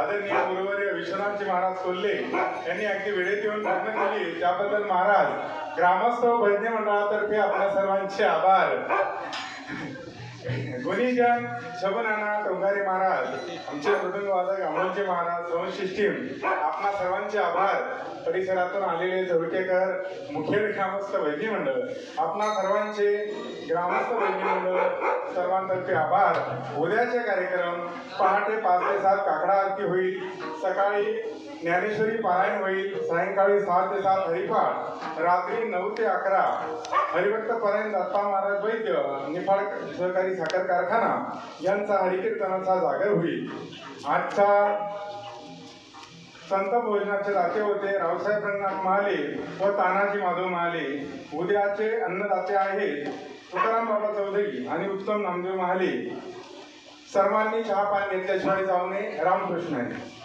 आदरणीय गुरुवर्य विश्वनाथजी महाराज कोल्हे यांनी अगदी वेळेत येऊन पूर्ण केली, त्याबद्दल महाराज ग्रामस्थ भजनी मंडळातर्फे आपल्या सर्वांचे आभार. गुणीजन शबनाना टोंगारे महाराज, आमचे मृदंगवादक अमोलचे महाराज, संशिष्टीम आपणा सर्वांचे आभार. परिसरातून आलेले चौकेकर, मुखेड ग्रामस्थ भजनी मंडळ आपणा सर्वांचे ग्रामस्थ भजनी मंडळ सर्वांतर्फे आभार. उद्याचे कार्यक्रम पहाटे 5 ते 7 काकडा आरती होईल, सकाळी ज्ञानेश्वरी पारायण होईल, सायंकाळी 6 ते 7 हरिपाठ, रात्री 9 ते 11 हरिभक्त पारायण दत्ता महाराज वैद्य निफाड सहकारी साखर कारखाना यांचा हरिकीर्तनाचा जागर होईल. आजचा संत भोजनाचे दाते होते रावसाहेब रंगनाथ महाले व तानाजी माधव महाले. उद्याचे अन्नदाते आहेत तुकाराम बाबा चौधरी आणि उत्तम नामदेव महाले. सर्वांनी चहा पाणी घेतल्याशिवाय जाऊ नये. रामकृष्ण आहे.